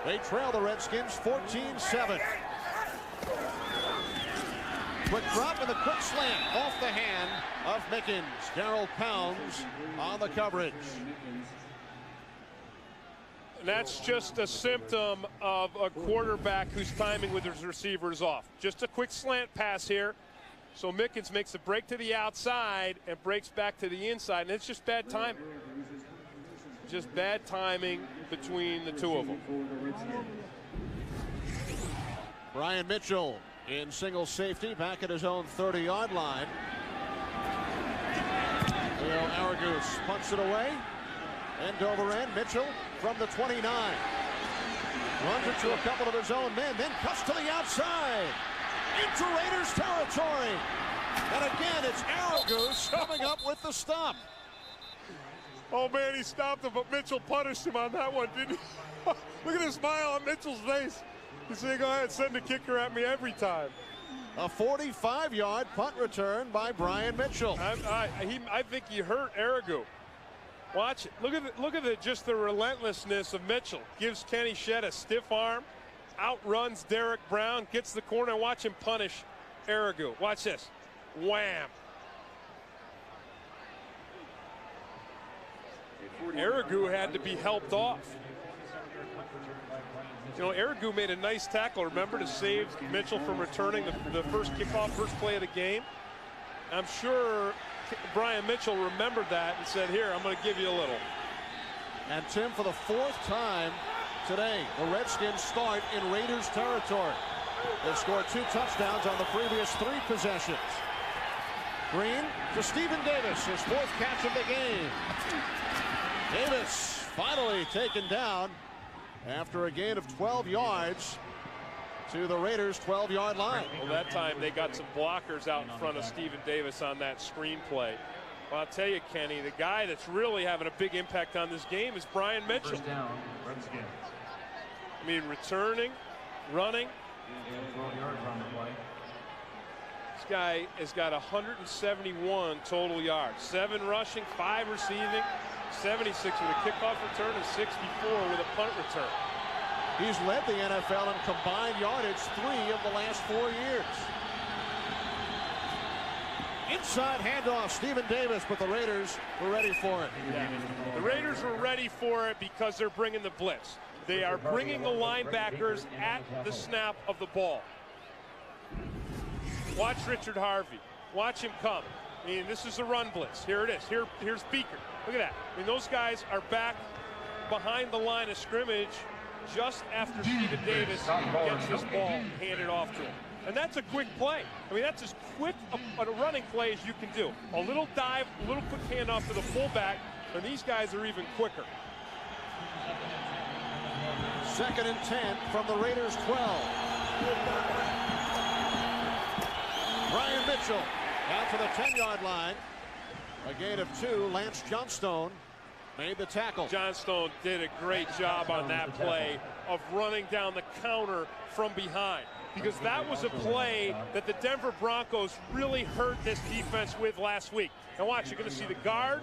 They trail the Redskins 14-7. Quick drop and the quick slant off the hand of Mickens. Darryl Pounds on the coverage. And that's just a symptom of a quarterback whose timing with his receivers off. Just a quick slant pass here. So Mickens makes a break to the outside and breaks back to the inside, and it's just bad timing. Just bad timing between the two of them. Brian Mitchell in single safety back at his own 30-yard line. Leo Aragus punts it away. End over end. Mitchell from the 29. Runs it to a couple of his own men, then cuts to the outside. Into Raiders territory. And again, it's Aragus coming up with the stop. Oh, man, he stopped him, but Mitchell punished him on that one, didn't he? Look at the smile on Mitchell's face. He's saying, go ahead, send a kicker at me every time. A 45-yard punt return by Brian Mitchell. I think he hurt Aragus. Watch it. Look at just the relentlessness of Mitchell. Gives Kenny Shedd a stiff arm. Outruns Derek Brown, gets the corner, and watch him punish Aragus. Watch this. Wham. Aragus had to be helped off. You know, Aragus made a nice tackle, remember, to save Mitchell from returning the first kickoff, first play of the game. I'm sure Brian Mitchell remembered that and said, here, I'm going to give you a little. And Tim, for the 4th time today, the Redskins start in Raiders territory. They've scored 2 touchdowns on the previous 3 possessions. Green to Stephen Davis, his 4th catch of the game. Davis finally taken down after a gain of 12 yards to the Raiders' 12-yard line. Well, that time they got some blockers out in front of Stephen Davis on that screen play. Well, I'll tell you, Kenny, the guy that's really having a big impact on this game is Brian Mitchell. First down, Redskins. I mean, returning, running. 12 yards on the play. This guy has got 171 total yards. 7 rushing, 5 receiving, 76 with a kickoff return, and 64 with a punt return. He's led the NFL in combined yardage 3 of the last 4 years. Inside handoff, Stephen Davis, but the Raiders were ready for it. Yeah. The Raiders were ready for it because they're bringing the blitz. They are bringing the linebackers at the snap of the ball. Watch Richard Harvey. Watch him come. I mean, this is a run blitz. Here it is. Here's Beaker. Look at that. I mean, those guys are back behind the line of scrimmage just after Stephen Davis gets this ball handed off to him. And that's a quick play. I mean, that's as quick a running play as you can do. A little dive, a little quick handoff to the fullback, and these guys are even quicker. 2nd and 10 from the Raiders' 12. Brian Mitchell out to the 10-yard line. A gain of 2. Lance Johnstone made the tackle. Johnstone did a great job on that play of running down the counter from behind, because that was a play that the Denver Broncos really hurt this defense with last week. Now watch, you're going to see the guard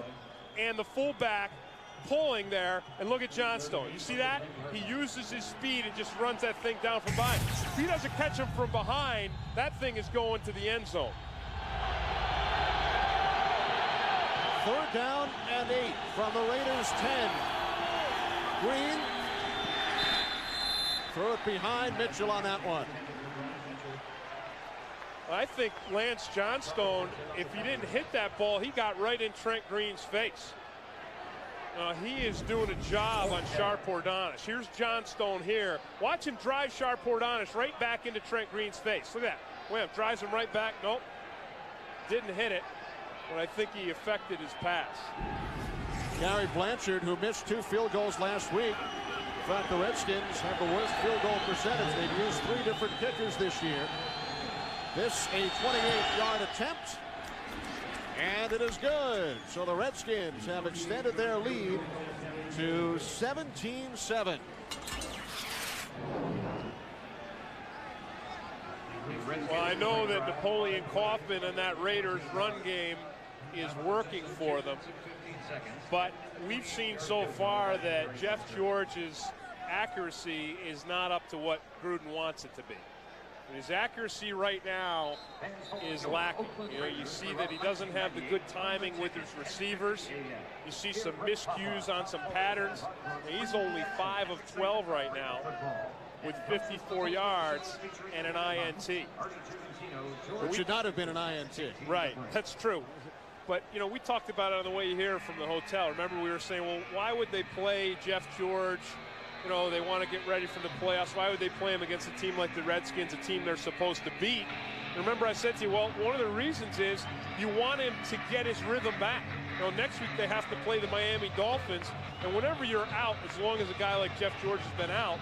and the fullback pulling there, and look at Johnstone. You see that? He uses his speed and just runs that thing down from behind. If he doesn't catch him from behind, that thing is going to the end zone. 3rd down and 8 from the Raiders' 10. Green threw it behind Mitchell on that one. I think Lance Johnstone, if he didn't hit that ball, he got right in Trent Green's face. He is doing a job on Sharp Ordonis. Here's Johnstone here. Watch him drive Sharp Ordonis right back into Trent Green's face. Look at that. Wham, drives him right back. Nope. Didn't hit it. but I think he affected his pass. Gary Blanchard, who missed 2 field goals last week. In fact, the Redskins have the worst field goal percentage. They've used 3 different kickers this year. This a 28-yard attempt, and it is good. So the Redskins have extended their lead to 17-7. Well, I know that Napoleon Kaufman and that Raiders run game is working for them, but we've seen so far that Jeff George's accuracy is not up to what Gruden wants it to be. And his accuracy right now is lacking. You know, you see that he doesn't have the good timing with his receivers. You see some miscues on some patterns. And he's only 5 of 12 right now with 54 yards and an INT. Which should not have been an INT. Right, that's true. But, you know, we talked about it on the way here from the hotel. Remember, we were saying, well, why would they play Jeff George? You know, they want to get ready for the playoffs. Why would they play him against a team like the Redskins, a team they're supposed to beat? And remember, I said to you, well, one of the reasons is you want him to get his rhythm back. You know, next week they have to play the Miami Dolphins. And whenever you're out, as long as a guy like Jeff George has been out,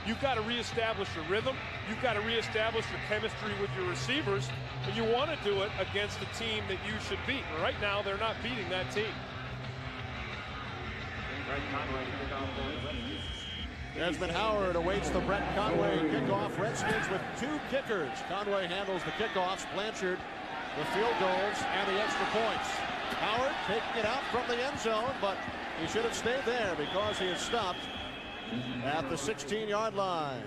you've got to reestablish your rhythm. You've got to reestablish your chemistry with your receivers. And you want to do it against the team that you should beat. And right now, they're not beating that team. Desmond Howard awaits the Brett Conway kickoff. Redskins with 2 kickers. Conway handles the kickoffs. Blanchard the field goals and the extra points. Howard taking it out from the end zone, but he should have stayed there because he is stopped at the 16-yard line.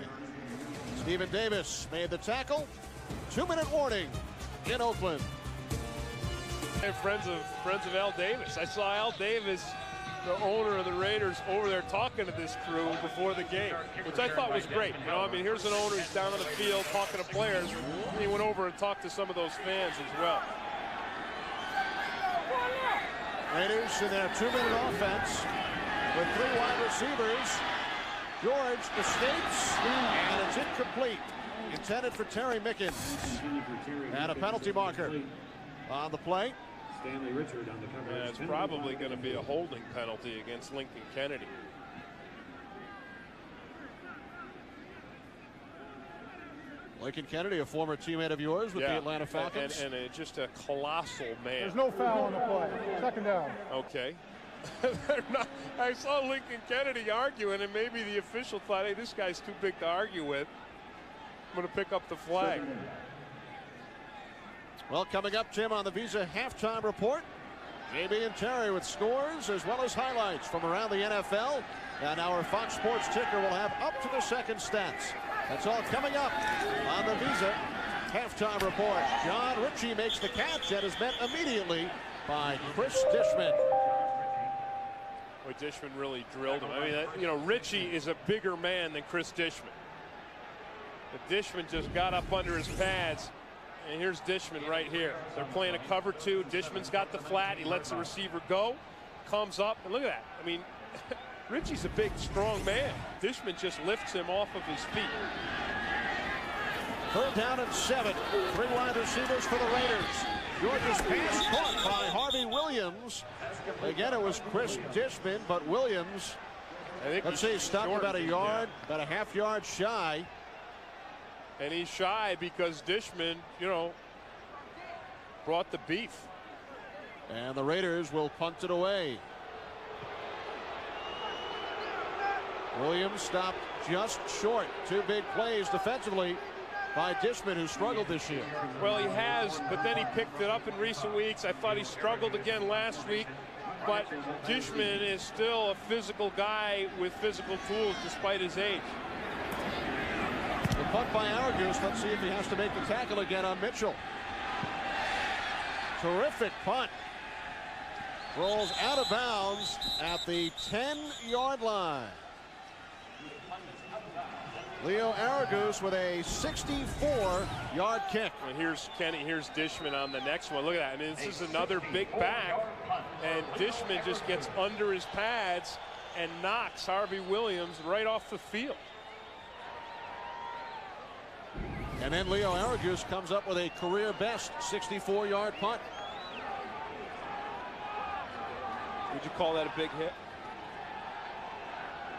Stephen Davis made the tackle. 2-minute warning in Oakland. And friends of Al Davis. I saw Al Davis, the owner of the Raiders, over there talking to this crew before the game, which I thought was great. You know, I mean, here's an owner who's down on the field talking to players. He went over and talked to some of those fans as well. Raiders in their 2-minute offense with 3 wide receivers. George escapes, and it's incomplete. Intended for Terry Mickens. And a penalty marker on the play. Stanley Richard on the cover. Yeah, it's probably going to be a holding penalty against Lincoln Kennedy. Lincoln Kennedy, a former teammate of yours with the Atlanta Falcons. And just a colossal man. There's no foul on the play. 2nd down. Okay. I saw Lincoln Kennedy arguing, and maybe the official thought, hey, this guy's too big to argue with. I'm going to pick up the flag. Well, coming up, Tim, on the Visa halftime report, JB and Terry with scores as well as highlights from around the NFL. And our Fox Sports ticker will have up to the second stats. That's all coming up on the Visa halftime report. John Ritchie makes the catch and is met immediately by Chris Dishman. Boy, Dishman really drilled him. I mean, you know, Ritchie is a bigger man than Chris Dishman. But Dishman just got up under his pads. And here's Dishman right here. They're playing a cover 2. Dishman's got the flat. He lets the receiver go. Comes up. And look at that. I mean, Ritchie's a big, strong man. Dishman just lifts him off of his feet. 3rd down and 7. 3 wide receivers for the Raiders. George's pass caught by Harvey Williams. Again, it was Chris Dishman, but Williams, let's say, stopped about a yard, about a half yard shy. And he's shy because Dishman, you know, brought the beef. And the Raiders will punt it away. Williams stopped just short. 2 big plays defensively by Dishman, who struggled this year. Well, he has, but then he picked it up in recent weeks. I thought he struggled again last week. But Dishman is still a physical guy with physical tools despite his age. The punt by Aragus. Let's see if he has to make the tackle again on Mitchell. Terrific punt. Rolls out of bounds at the 10-yard line. Leo Aragus with a 64-yard kick. And here's Kenny, here's Dishman on the next one. Look at that. I mean, this is another big back. And Dishman just gets under his pads and knocks Harvey Williams right off the field. And then Leo Aragus comes up with a career best 64-yard punt. Would you call that a big hit?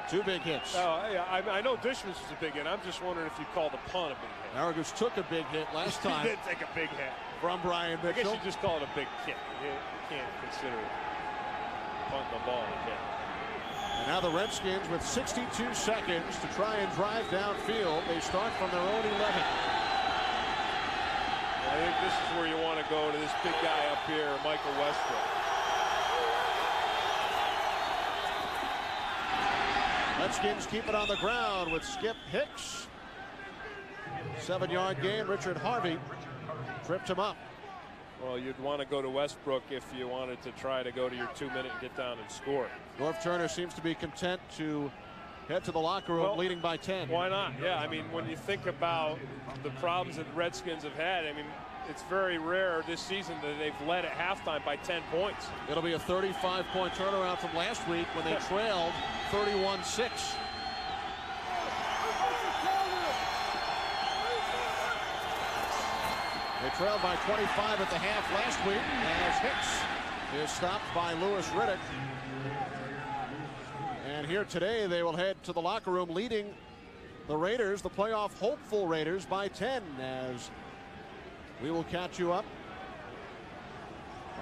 2 big hits. Oh, yeah, I know Dishman's was a big hit. I'm just wondering if you call the punt a big hit. Aragus took a big hit last time. He did take a big hit. From Brian Mitchell. I guess you just call it a big kick. You can't consider punting the ball a hit. And now the Redskins with 62 seconds to try and drive downfield. They start from their own 11. I think this is where you want to go to this big guy up here, Michael Westbrook. Redskins keep it on the ground with Skip Hicks. 7-yard gain. Richard Harvey tripped him up. Well, you'd want to go to Westbrook if you wanted to try to go to your 2-minute and get down and score. Norv Turner seems to be content to head to the locker room leading by 10. Why not? Yeah, I mean, when you think about the problems that the Redskins have had, I mean, it's very rare this season that they've led at halftime by 10 points. It'll be a 35-point turnaround from last week when they trailed 31-6. They trailed by 25 at the half last week as Hicks is stopped by Louis Riddick. And here today they will head to the locker room leading the Raiders, the playoff hopeful Raiders, by 10, as we will catch you up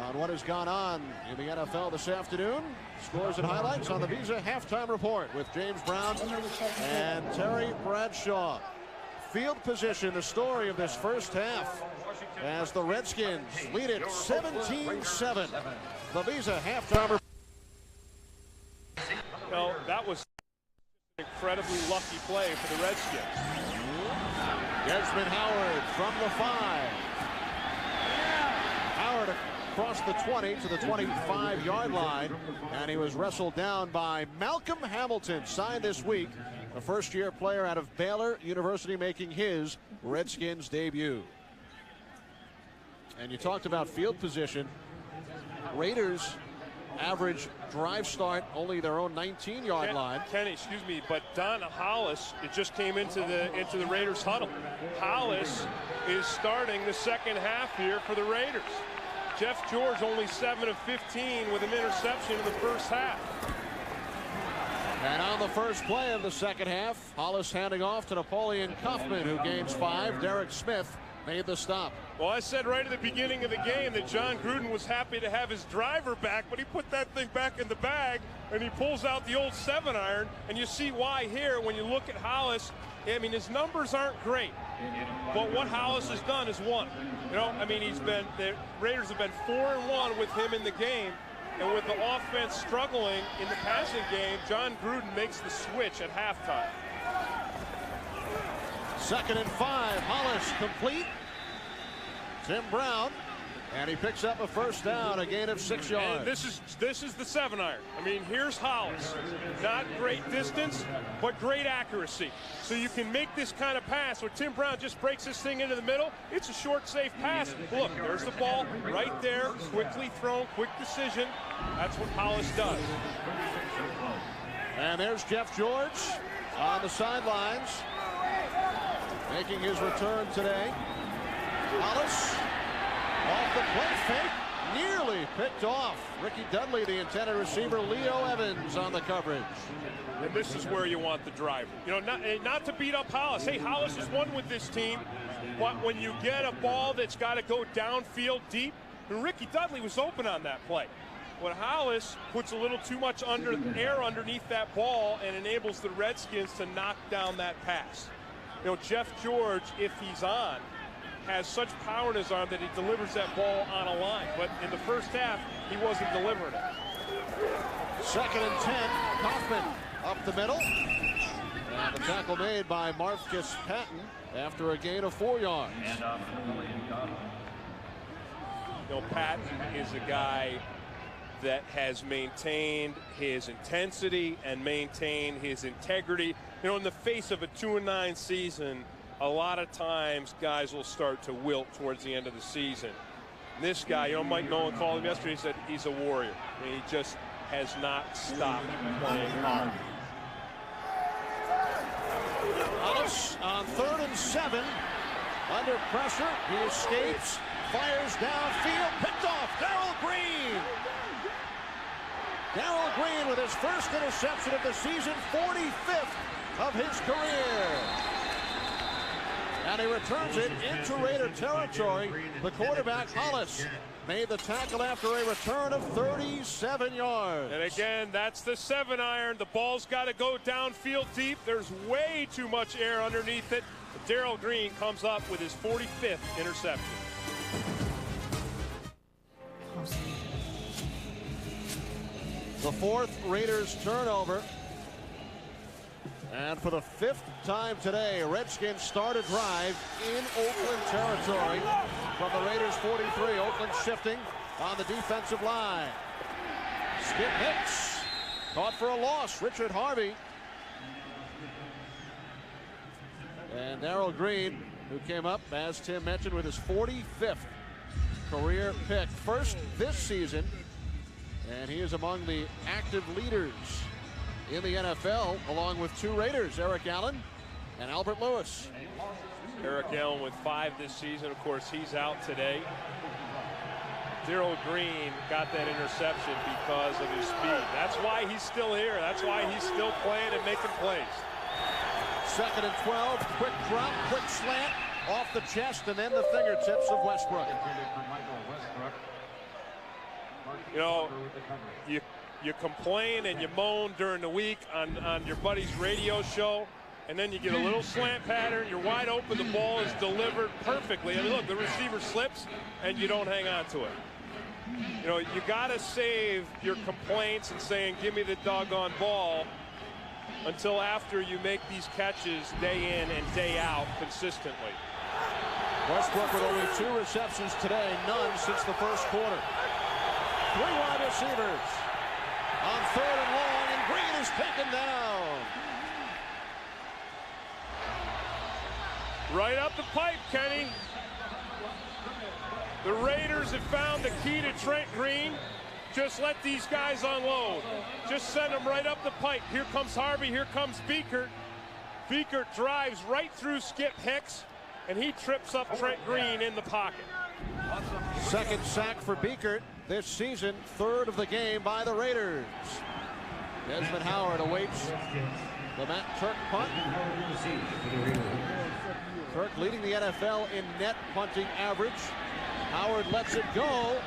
on what has gone on in the NFL this afternoon. Scores and highlights on the Visa Halftime Report with James Brown and Terry Bradshaw. Field position, the story of this first half, as the Redskins lead it 17-7. The Visa Halftime Report. No, that was an incredibly lucky play for the Redskins. Desmond Howard from the 5. Howard across the 20 to the 25-yard line, and he was wrestled down by Malcolm Hamilton, signed this week, a first-year player out of Baylor University, making his Redskins debut. And you talked about field position. Raiders average drive start only their own 19-yard line. Kenny, excuse me, but Don Hollis, it just came into the Raiders huddle. Hollis is starting the second half here for the Raiders. Jeff George only 7 of 15 with an interception in the first half. And on the first play of the second half, Hollis handing off to Napoleon Kaufman, who gains 5. Derek Smith made the stop. Well, I said right at the beginning of the game that John Gruden was happy to have his driver back, but he put that thing back in the bag and he pulls out the old 7-iron, and you see why here when you look at Hollis. I mean, his numbers aren't great, but what Hollis has done is won. You know, I mean, the Raiders have been 4-1 with him in the game, and with the offense struggling in the passing game, John Gruden makes the switch at halftime. 2nd and 5, Hollis complete. Tim Brown, and he picks up a first down, a gain of 6 yards. And this is the 7-iron. I mean, here's Hollis. Not great distance, but great accuracy. So you can make this kind of pass where Tim Brown just breaks this thing into the middle. It's a short, safe pass. Look, there's the ball right there, quickly thrown, quick decision. That's what Hollis does. And there's Jeff George on the sidelines, making his return today. Hollis off the play fake, nearly picked off. Ricky Dudley, the intended receiver. Leo Evans on the coverage. And this is where you want the driver. You know, not to beat up Hollis. Hey, Hollis has won with this team, but when you get a ball that's got to go downfield deep, and Ricky Dudley was open on that play. When Hollis puts a little too much air underneath that ball and enables the Redskins to knock down that pass. You know, Jeff George, if he's on, has such power in his arm that he delivers that ball on a line. But in the first half, he wasn't delivering it. 2nd and 10, Kaufman up the middle. And the tackle made by Marcus Patton after a gain of 4 yards. You know, Patton is a guy that has maintained his intensity and maintained his integrity. You know, in the face of a 2-9 season, a lot of times guys will start to wilt towards the end of the season. And this guy, you know, Mike Nolan called him yesterday, he said he's a warrior. I mean, he just has not stopped playing hard. Hollis on 3rd and 7. Under pressure, he escapes, fires downfield, picked off, Darrell Green. Darrell Green with his first interception of the season, 45th of his career. And he returns it into Raider territory. The quarterback, Hollis, made the tackle after a return of 37 yards. And again, that's the 7-iron. The ball's got to go downfield deep. There's way too much air underneath it. Darrell Green comes up with his 45th interception. The fourth Raiders turnover. And for the 5th time today, Redskins start a drive in Oakland territory from the Raiders 43. Oakland shifting on the defensive line. Skip Hicks caught for a loss. Richard Harvey. And Darrell Green, who came up, as Tim mentioned, with his 45th career pick. First this season. And he is among the active leaders in the NFL, along with 2 Raiders, Eric Allen and Albert Lewis. Eric Allen with 5 this season. Of course, he's out today. Darrell Green got that interception because of his speed. That's why he's still here. That's why he's still playing and making plays. 2nd and 12, quick drop, quick slant, off the chest, and then the fingertips of Westbrook. You know, you complain and you moan during the week on your buddy's radio show, and then you get a little slant pattern, you're wide open, the ball is delivered perfectly. I mean, look, the receiver slips and you don't hang on to it. You know, you got to save your complaints and saying, give me the doggone ball, until after you make these catches day in and day out consistently. Westbrook with only 2 receptions today, none since the first quarter. 3 wide receivers on 3rd and long, and Green is taken down. Right up the pipe, Kenny. The Raiders have found the key to Trent Green. Just let these guys unload. Just send them right up the pipe. Here comes Harvey, here comes Beekert. Beekert drives right through Skip Hicks, and he trips up Trent Green in the pocket. 2nd sack for Beekert this season, 3rd of the game by the Raiders. Desmond Howard awaits the Matt Turk punt. Turk leading the NFL in net punting average. Howard lets it go.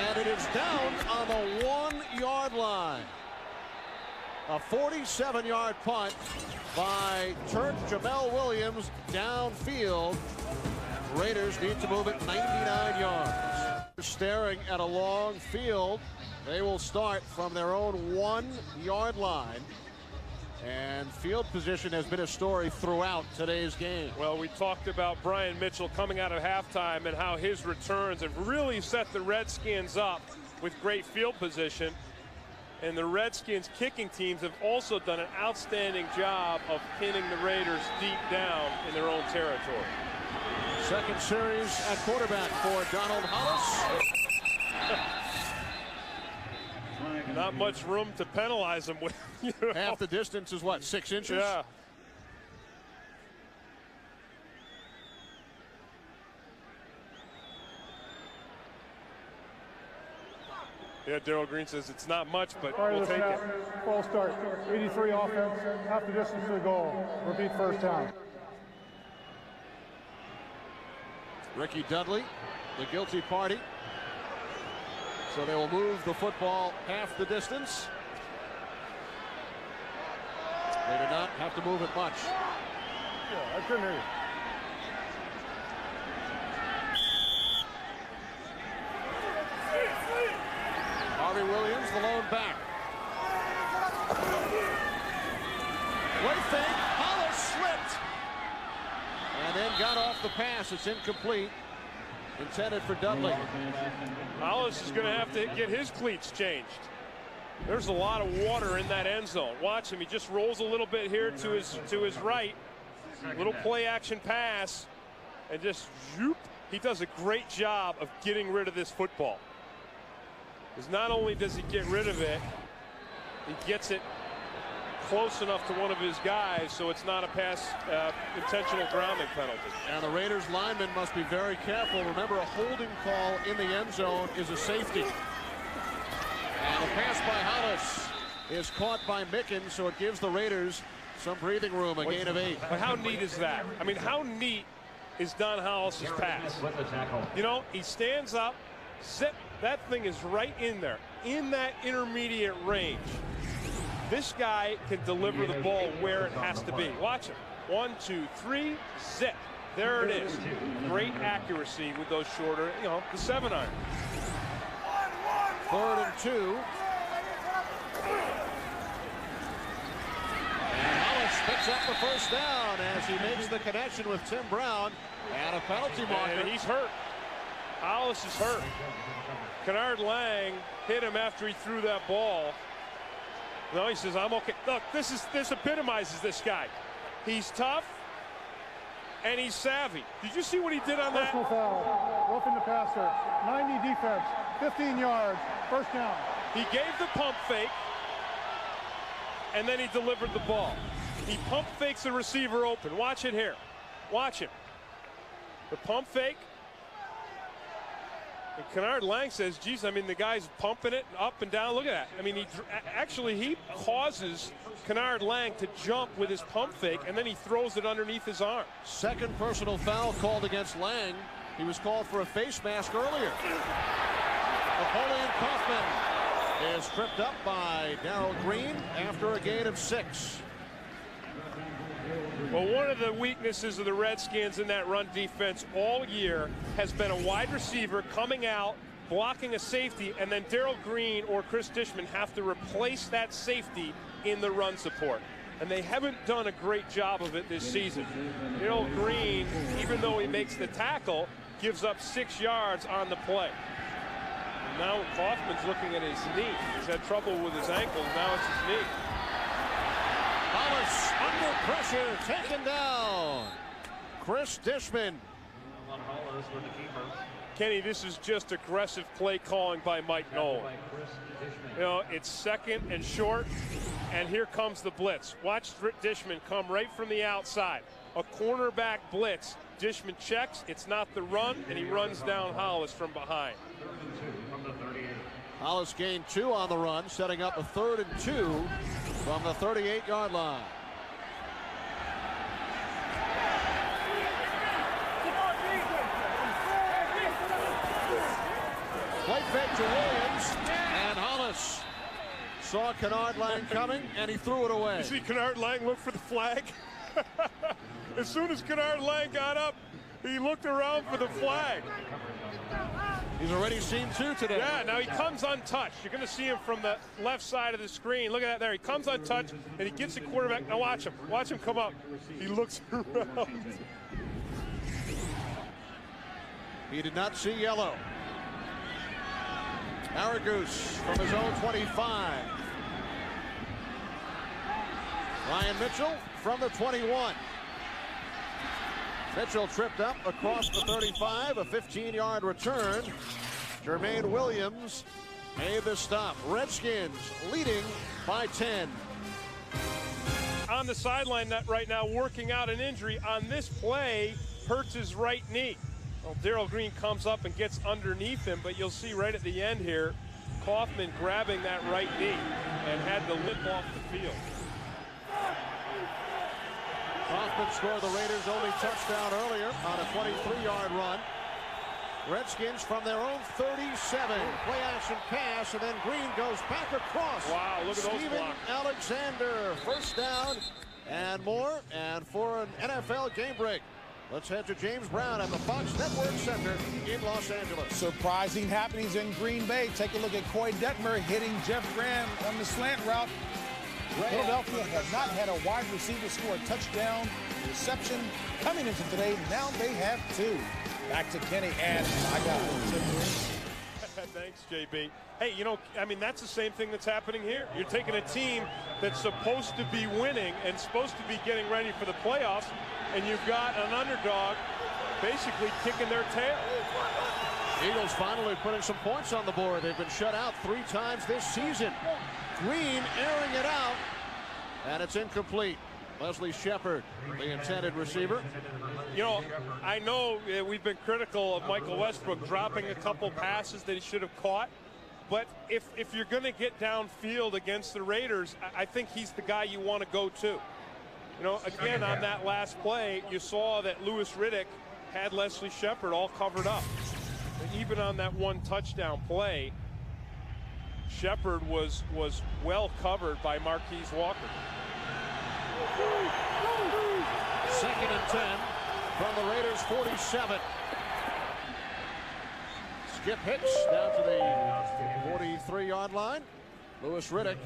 And it is down on the 1-yard line. A 47-yard punt by Turk Jamel Williams downfield. Raiders need to move it 99 yards. Staring at a long field. They will start from their own 1-yard line. And field position has been a story throughout today's game. Well, we talked about Brian Mitchell coming out of halftime and how his returns have really set the Redskins up with great field position. And the Redskins kicking teams have also done an outstanding job of pinning the Raiders deep down in their own territory. 2nd series at quarterback for Donald Hollis. Not much room to penalize him with. You know. Half the distance is what, 6 inches? Yeah. Yeah, Darrell Green says it's not much, but we'll take it. False start. 83 offense, half the distance to the goal. Repeat first down. Ricky Dudley, the guilty party. So they will move the football half the distance. They do not have to move it much. Yeah, I couldn't hear you. Harvey Williams, the lone back. Way fake, Hollis slipped. And then got off the pass. It's incomplete. Intended for Dudley. Hollis is going to have to get his cleats changed. There's a lot of water in that end zone. Watch him. He just rolls a little bit here to his right. Little play action pass. And just zoop. He does a great job of getting rid of this football. Because not only does he get rid of it, he gets it close enough to one of his guys so it's not a pass intentional grounding penalty. And the Raiders linemen must be very careful. Remember, a holding call in the end zone is a safety. And the pass by Hollis is caught by Mickens, so it gives the Raiders some breathing room, a gain of 8. But how neat is that? I mean, how neat is Don Hollis's pass? You know, he stands up, zip, that thing is right in there, in that intermediate range. This guy can deliver the ball where it has to be. Watch him. 1, 2, 3, zip. There it is. Great accuracy with those shorter, you know, the 7-iron. 3rd and 2. And Hollis picks up the first down as he makes the connection with Tim Brown and a penalty marker. And he's hurt. Hollis is hurt. Kennard Lang hit him after he threw that ball. No, he says, I'm okay. Look, this epitomizes this guy. He's tough and he's savvy. Did you see what he did on that? Personal foul, roughing the passer, 90 defense, 15 yards, first down. He gave the pump fake and then he delivered the ball. He pump fakes the receiver open. Watch it here. Watch him. The pump fake. And Kennard Lang says, geez, I mean, the guy's pumping it up and down. Look at that. I mean, he causes Kennard Lang to jump with his pump fake, and then he throws it underneath his arm. Second personal foul called against Lang. He was called for a face mask earlier. Napoleon Kaufman is tripped up by Darrell Green after a gain of 6. Well, one of the weaknesses of the Redskins in that run defense all year has been a wide receiver coming out, blocking a safety, and then Darrell Green or Chris Dishman have to replace that safety in the run support. And they haven't done a great job of it this season. Darrell Green, even though he makes the tackle, gives up 6 yards on the play. And now Kaufman's looking at his knee. He's had trouble with his ankle. Now it's his knee. Hollis under pressure, taken down. Chris Dishman. Kenny, this is just aggressive play calling by Mike Nolan. You know, it's 2nd and short, and here comes the blitz. Watch Dishman come right from the outside. A cornerback blitz. Dishman checks, it's not the run, and he runs down Hollis from behind. Hollis gained 2 on the run, setting up a 3rd and 2 from the 38-yard line. Play fake to Williams, and Hollis saw Kennard Lang coming, and he threw it away. You see Kennard Lang look for the flag? As soon as Kennard Lang got up, he looked around for the flag. He's already seen 2 today. Yeah, now he comes untouched. You're going to see him from the left side of the screen. Look at that there. He comes untouched, and he gets the quarterback. Now watch him. Watch him come up. He looks around. He did not see yellow. Aragoose from his own 25. Ryan Mitchell from the 21. Mitchell tripped up across the 35, a 15-yard return. Jermaine Williams made the stop. Redskins leading by 10. On the sideline right now, working out an injury on this play, hurts his right knee. Well, Darrell Green comes up and gets underneath him, but you'll see right at the end here, Kaufman grabbing that right knee and had to limp off the field. Kaufman scored the Raiders' only touchdown earlier on a 23-yard run. Redskins from their own 37. Play action pass, and then Green goes back across. Wow, look at those Steven blocks. Alexander, first down and more. And for an NFL game break, let's head to James Brown at the Fox Network Center in Los Angeles. Surprising happenings in Green Bay. Take a look at Coy Detmer hitting Jeff Graham on the slant route. Philadelphia has not had a wide receiver score a touchdown reception coming into today. Now they have 2. Back to Kenny, and I got Thanks, JB. Hey, you know, I mean, that's the same thing that's happening here. You're taking a team that's supposed to be winning and supposed to be getting ready for the playoffs, and you've got an underdog basically kicking their tail. Eagles finally putting some points on the board. They've been shut out 3 times this season. Green airing it out, and it's incomplete. Leslie Shepard, the intended receiver. You know, I know we've been critical of Michael Westbrook dropping a couple passes that he should have caught, But if you're going to get downfield against the Raiders, I think he's the guy you want to go to. You know, again, on that last play, you saw that Louis Riddick had Leslie Shepard all covered up. And even on that one touchdown play, Shepard was well covered by Marquise Walker. 2nd and 10 from the Raiders 47. Skip Hicks down to the 43-yard line. Louis Riddick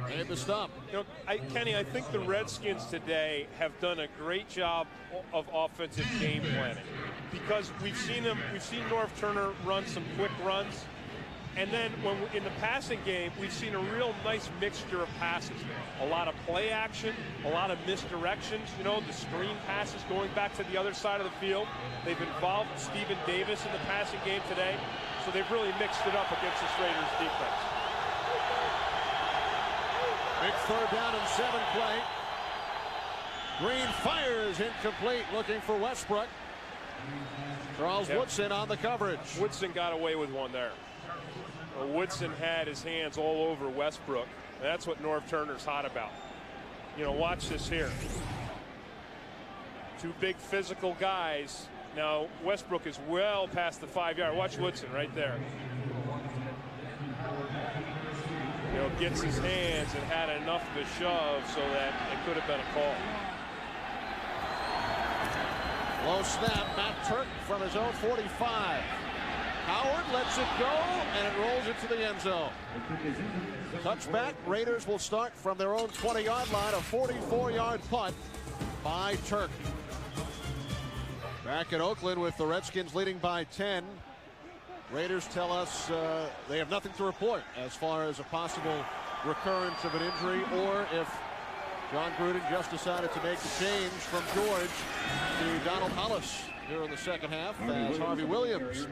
made the stop. You know, Kenny, I think the Redskins today have done a great job of offensive game planning, because we've seen Norv Turner run some quick runs, and then when in the passing game, we've seen a real nice mixture of passes. A lot of play action, a lot of misdirections. You know, the screen passes going back to the other side of the field. They've involved Stephen Davis in the passing game today, so they've really mixed it up against this Raiders defense. Big 3rd down and 7 play. Green fires incomplete, looking for Westbrook. Charles Woodson on the coverage. Woodson got away with one there. Woodson had his hands all over Westbrook. And that's what Norv Turner's hot about. You know, watch this here. 2 big physical guys. Now Westbrook is well past the 5-yard. Watch Woodson right there. You know, gets his hands and had enough of a shove so that it could have been a call. Low snap, Matt Turk from his own 45. Howard lets it go, and it rolls into the end zone. Touchback. Raiders will start from their own 20-yard line, a 44-yard punt by Turk. Back in Oakland with the Redskins leading by 10. Raiders tell us they have nothing to report as far as a possible recurrence of an injury, or if John Gruden just decided to make the change from George to Donald Hollis here in the 2nd half, as Harvey Williams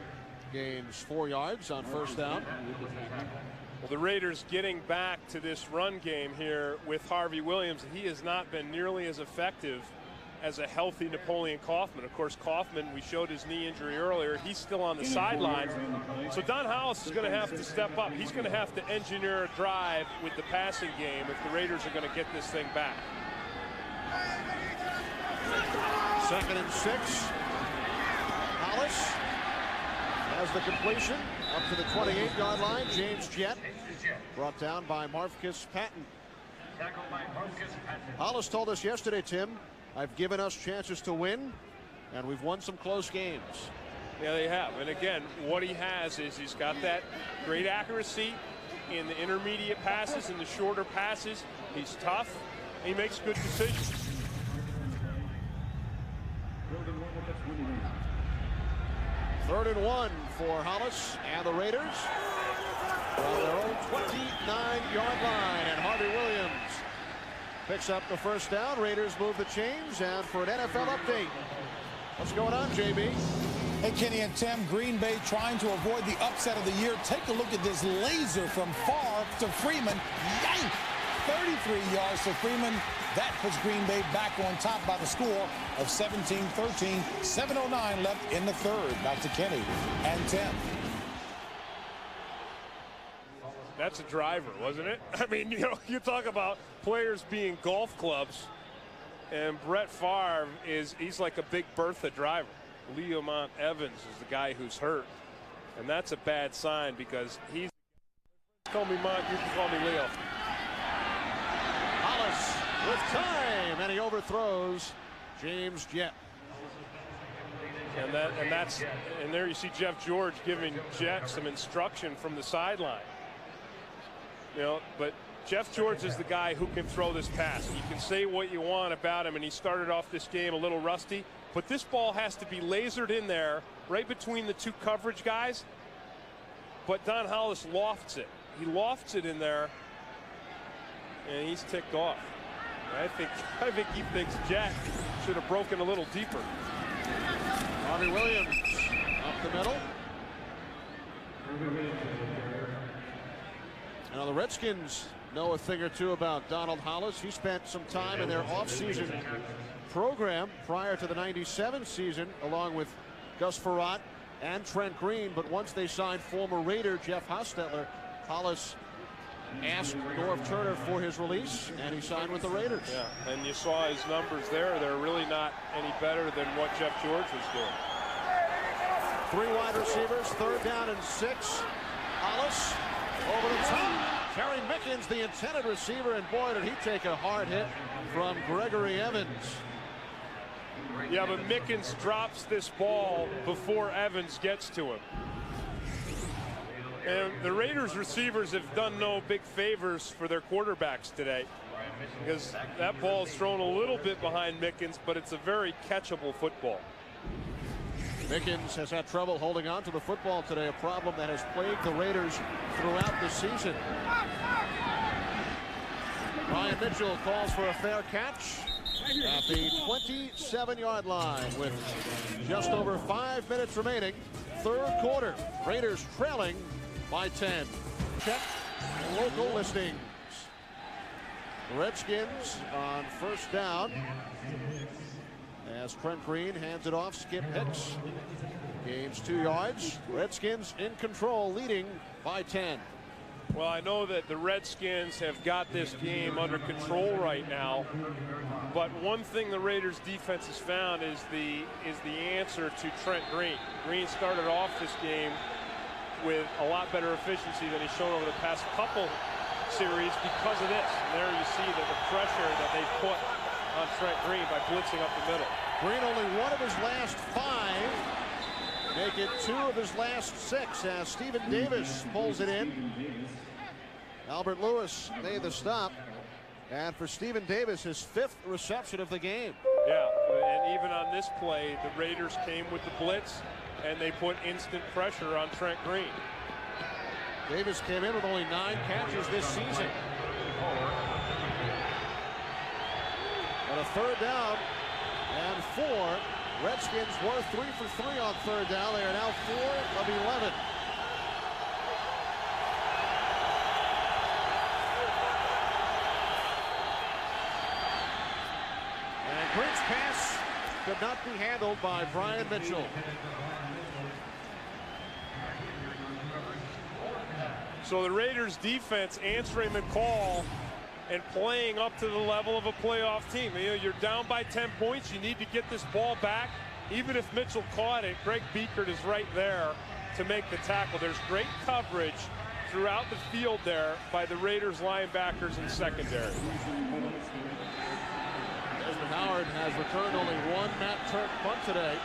gains 4 yards on 1st down. Well, the Raiders getting back to this run game here with Harvey Williams. He has not been nearly as effective as a healthy Napoleon Kaufman. Of course, Kaufman, we showed his knee injury earlier. He's still on the sidelines. So Don Hollis is going to have to step up. He's going to have to engineer a drive with the passing game if the Raiders are going to get this thing back. 2nd and 6. Hollis has the completion up to the 28-yard line. James Jett brought down by Marcus Patton. Hollis told us yesterday, Tim, I've given us chances to win, and we've won some close games. Yeah, they have. And again, what he has is he's got that great accuracy in the intermediate passes and the shorter passes. He's tough. And he makes good decisions. Third and 1 for Hollis and the Raiders from their own 29-yard line, and Harvey Williams picks up the 1st down. Raiders move the chains, and for an NFL update, what's going on, JB? Hey, Kenny and Tim, Green Bay trying to avoid the upset of the year. Take a look at this laser from Favre to Freeman. Yank! 33 yards to Freeman. That puts Green Bay back on top by the score of 17-13. 7:09 left in the 3rd. Back to Kenny and Tim. That's a driver, wasn't it? I mean, you know, you talk about players being golf clubs, and Brett Favre he's like a Big Bertha driver. Leomont Evans is the guy who's hurt, and that's a bad sign because he's call me Mont, you can call me Leo. Hollis with time, and he overthrows James Jett. And there you see Jeff George giving Jett some instruction from the sideline. You know, but Jeff George is the guy who can throw this pass. You can say what you want about him, and he started off this game a little rusty, but this ball has to be lasered in there right between the 2 coverage guys. But Don Hollis lofts it. He lofts it in there, and he's ticked off. I think he thinks Jack should have broken a little deeper. Harvey Williams up the middle. Now the Redskins know a thing or two about Donald Hollis. He spent some time in their offseason program prior to the '97 season, along with Gus Frerotte and Trent Green. But once they signed former Raider Jeff Hostetler, Hollis asked Norv Turner for his release, and he signed with the Raiders. Yeah, and you saw his numbers there. They're really not any better than what Jeff George was doing. 3 wide receivers, 3rd down and 6. Hollis over the top. Terry Mickens, the intended receiver, and boy, did he take a hard hit from Gregory Evans. Yeah, but Mickens drops this ball before Evans gets to him. And the Raiders receivers have done no big favors for their quarterbacks today, because that ball is thrown a little bit behind Mickens, but it's a very catchable football. Mickens has had trouble holding on to the football today, a problem that has plagued the Raiders throughout the season. Brian Mitchell calls for a fair catch at the 27-yard line with just over 5 minutes remaining. 3rd quarter, Raiders trailing by 10. Check local listings. Redskins on 1st down as Trent Green hands it off. Skip Hicks gains 2 yards. Redskins in control, leading by 10. Well, I know that the Redskins have got this game under control right now, but one thing the Raiders defense has found is the answer to Trent Green. Green started off this game with a lot better efficiency than he's shown over the past couple series because of this. And there you see that the pressure that they put on Trent Green by blitzing up the middle. Green only 1 of his last 5. Make it 2 of his last 6 as Stephen Davis pulls it in. Albert Lewis made the stop. And for Stephen Davis, his 5th reception of the game. Yeah, and even on this play, the Raiders came with the blitz, and they put instant pressure on Trent Green. Davis came in with only 9 catches this season. But a 3rd down and 4. Redskins were 3 for 3 on 3rd down. They are now 4 of 11. And Green's pass could not be handled by Brian Mitchell. So the Raiders defense answering the call and playing up to the level of a playoff team. You know, you're down by 10 points. You need to get this ball back. Even if Mitchell caught it, Greg Biekert is right there to make the tackle. There's great coverage throughout the field there by the Raiders linebackers and secondary. Desmond Howard has returned only 1 Matt Turk punt today.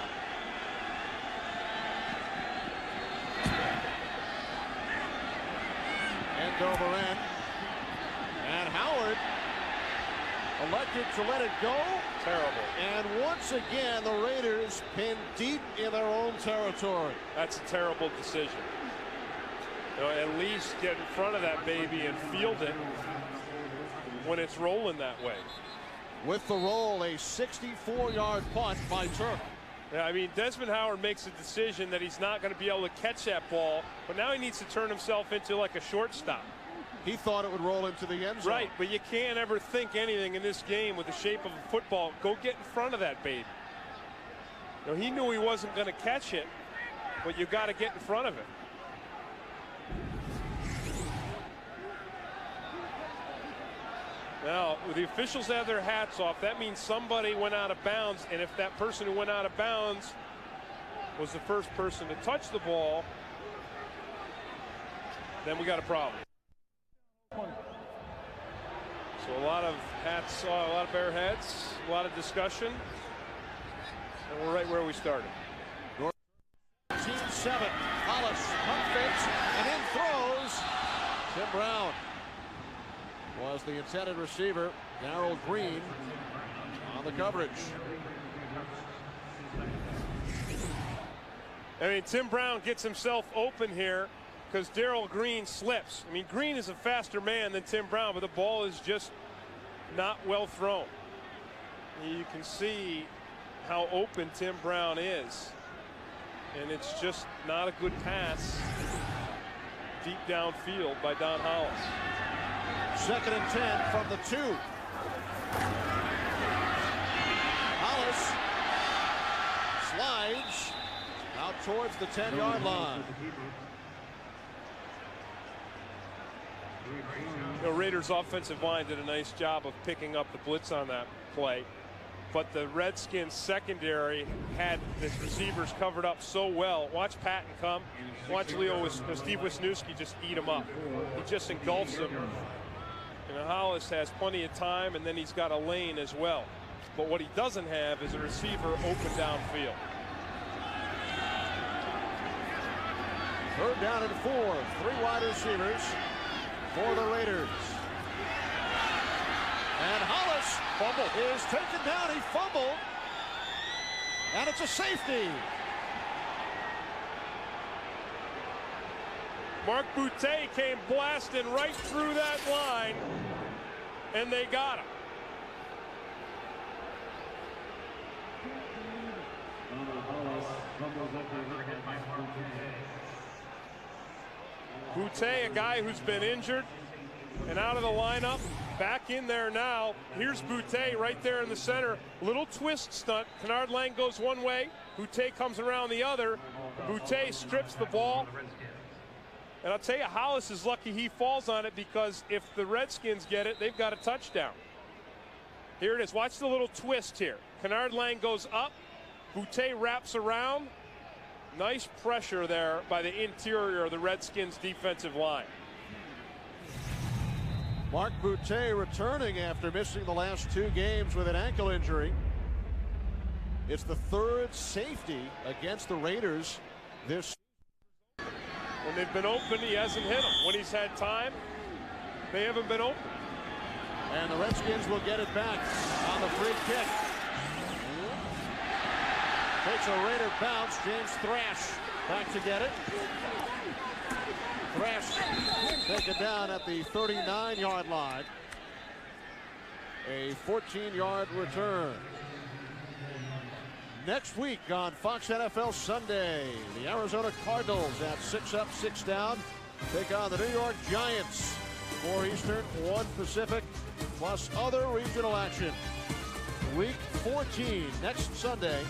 End over end. And Howard elected to let it go. Terrible. And once again, the Raiders pinned deep in their own territory. That's a terrible decision. You know, at least get in front of that baby and field it when it's rolling that way. With the roll, a 64-yard punt by Turk. Yeah, I mean, Desmond Howard makes a decision that he's not going to be able to catch that ball, but now he needs to turn himself into like a shortstop. He thought it would roll into the end zone. Right, but you can't ever think anything in this game with the shape of a football. Go get in front of that baby. You know, he knew he wasn't going to catch it, but you got to get in front of it. Now, the officials have their hats off. That means somebody went out of bounds, and if that person who went out of bounds was the first person to touch the ball, then we got a problem. So a lot of hats, a lot of bare heads, a lot of discussion, and we're right where we started. 13-7, Hollis pump fakes and in throws. Tim Brown was the intended receiver. Darrell Green on the coverage. I mean, Tim Brown gets himself open here because Darrell Green slips. I mean, Green is a faster man than Tim Brown, but the ball is just not well thrown. You can see how open Tim Brown is, and it's just not a good pass deep downfield by Don Hollis. 2nd and 10 from the 2. Hollis slides out towards the 10-yard line. The Raiders offensive line did a nice job of picking up the blitz on that play, but the Redskins secondary had the receivers covered up so well. Watch Patton come. Watch Steve Wisniewski just eat him up. He just engulfs him. And Hollis has plenty of time, and then he's got a lane as well. But what he doesn't have is a receiver open downfield. Third down and 4. 3 wide receivers for the Raiders. And Hollis is taken down. He fumbled. And it's a safety. Mark Boutte came blasting right through that line, and they got him. Boutte, a guy who's been injured and out of the lineup, back in there now. Here's Boutte right there in the center. Little twist stunt. Kennard Lang goes one way. Boutte comes around the other. Boutte strips the ball. And I'll tell you, Hollis is lucky he falls on it, because if the Redskins get it, they've got a touchdown. Here it is. Watch the little twist here. Kennard Lang goes up. Boutte wraps around. Nice pressure there by the interior of the Redskins defensive line. Mark Boutte returning after missing the last 2 games with an ankle injury. It's the 3rd safety against the Raiders this. When they've been open, he hasn't hit them. When he's had time, they haven't been open. And the Redskins will get it back on the free kick. Takes a Raider bounce. James Thrash back to get it. Thrash taken down at the 39-yard line. A 14-yard return. Next week on Fox NFL Sunday, the Arizona Cardinals at 6 up, 6 down take on the New York Giants. 4 Eastern, 1 Pacific, plus other regional action. Week 14 next Sunday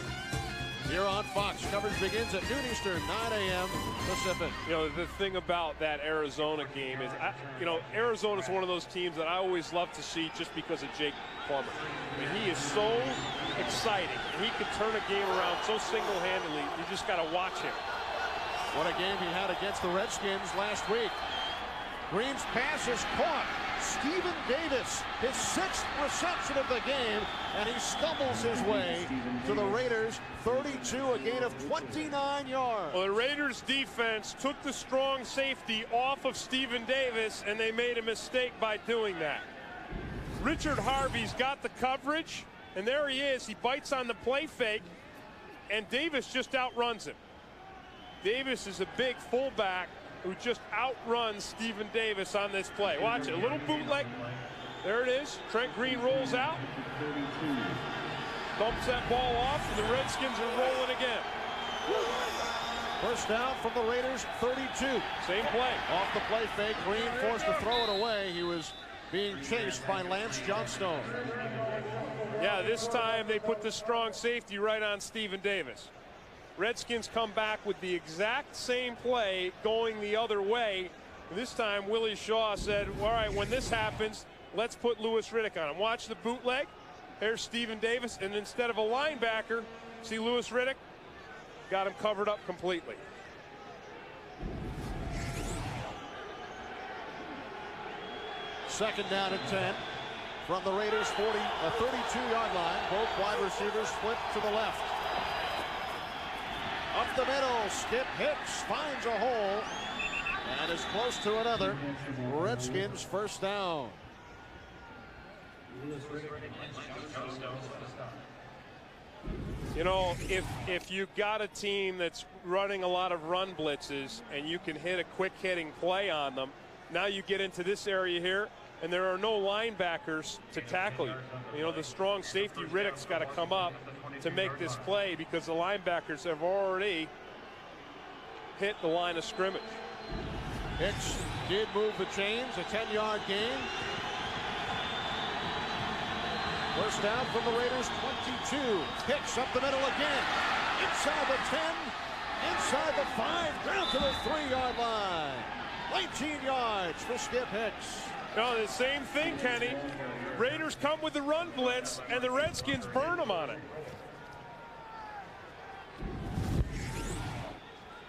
here on Fox. Coverage begins at noon Eastern, 9 a.m. Pacific. You know, the thing about that Arizona game is, Arizona's one of those teams that I always love to see just because of Jake Plummer. I mean, he is so exciting. He can turn a game around so single-handedly. You just got to watch him. What a game he had against the Redskins last week. Green's pass is caught. Stephen Davis, his 6th reception of the game, and he stumbles his way to the Raiders' 32, a gain of 29 yards. Well, the Raiders defense took the strong safety off of Stephen Davis, and they made a mistake by doing that. Richard Harvey's got the coverage, and there he is. He bites on the play fake, and Davis just outruns him. Davis is a big fullback who just outruns Stephen Davis on this play. Watch it, a little bootleg. There it is. Trent Green rolls out, dumps that ball off, and the Redskins are rolling again. First down from the Raiders, 32. Same play. Off the play fake, Green forced to throw it away. He was being chased by Lance Johnstone. Yeah, this time they put the strong safety right on Stephen Davis. Redskins come back with the exact same play going the other way. This time Willie Shaw said, all right, when this happens, let's put Louis Riddick on him. Watch the bootleg. There's Stephen Davis, and instead of a linebacker, see Louis Riddick? Got him covered up completely. Second down and 10 from the Raiders' 32-yard line. Both wide receivers split to the left. Up the middle, Skip Hicks finds a hole and is close to another. Redskins first down. You know, if you've got a team that's running a lot of run blitzes and you can hit a quick hitting play on them, now you get into this area here and there are no linebackers to tackle you. You know, the strong safety Riddick's got to come up to make this play because the linebackers have already hit the line of scrimmage. Hicks did move the chains, a 10-yard gain. First down from the Raiders, 22. Hicks up the middle again. Inside the 10, inside the 5, down to the 3-yard line. 19 yards for Skip Hicks. No, the same thing, Kenny. Raiders come with the run blitz, and the Redskins burn them on it.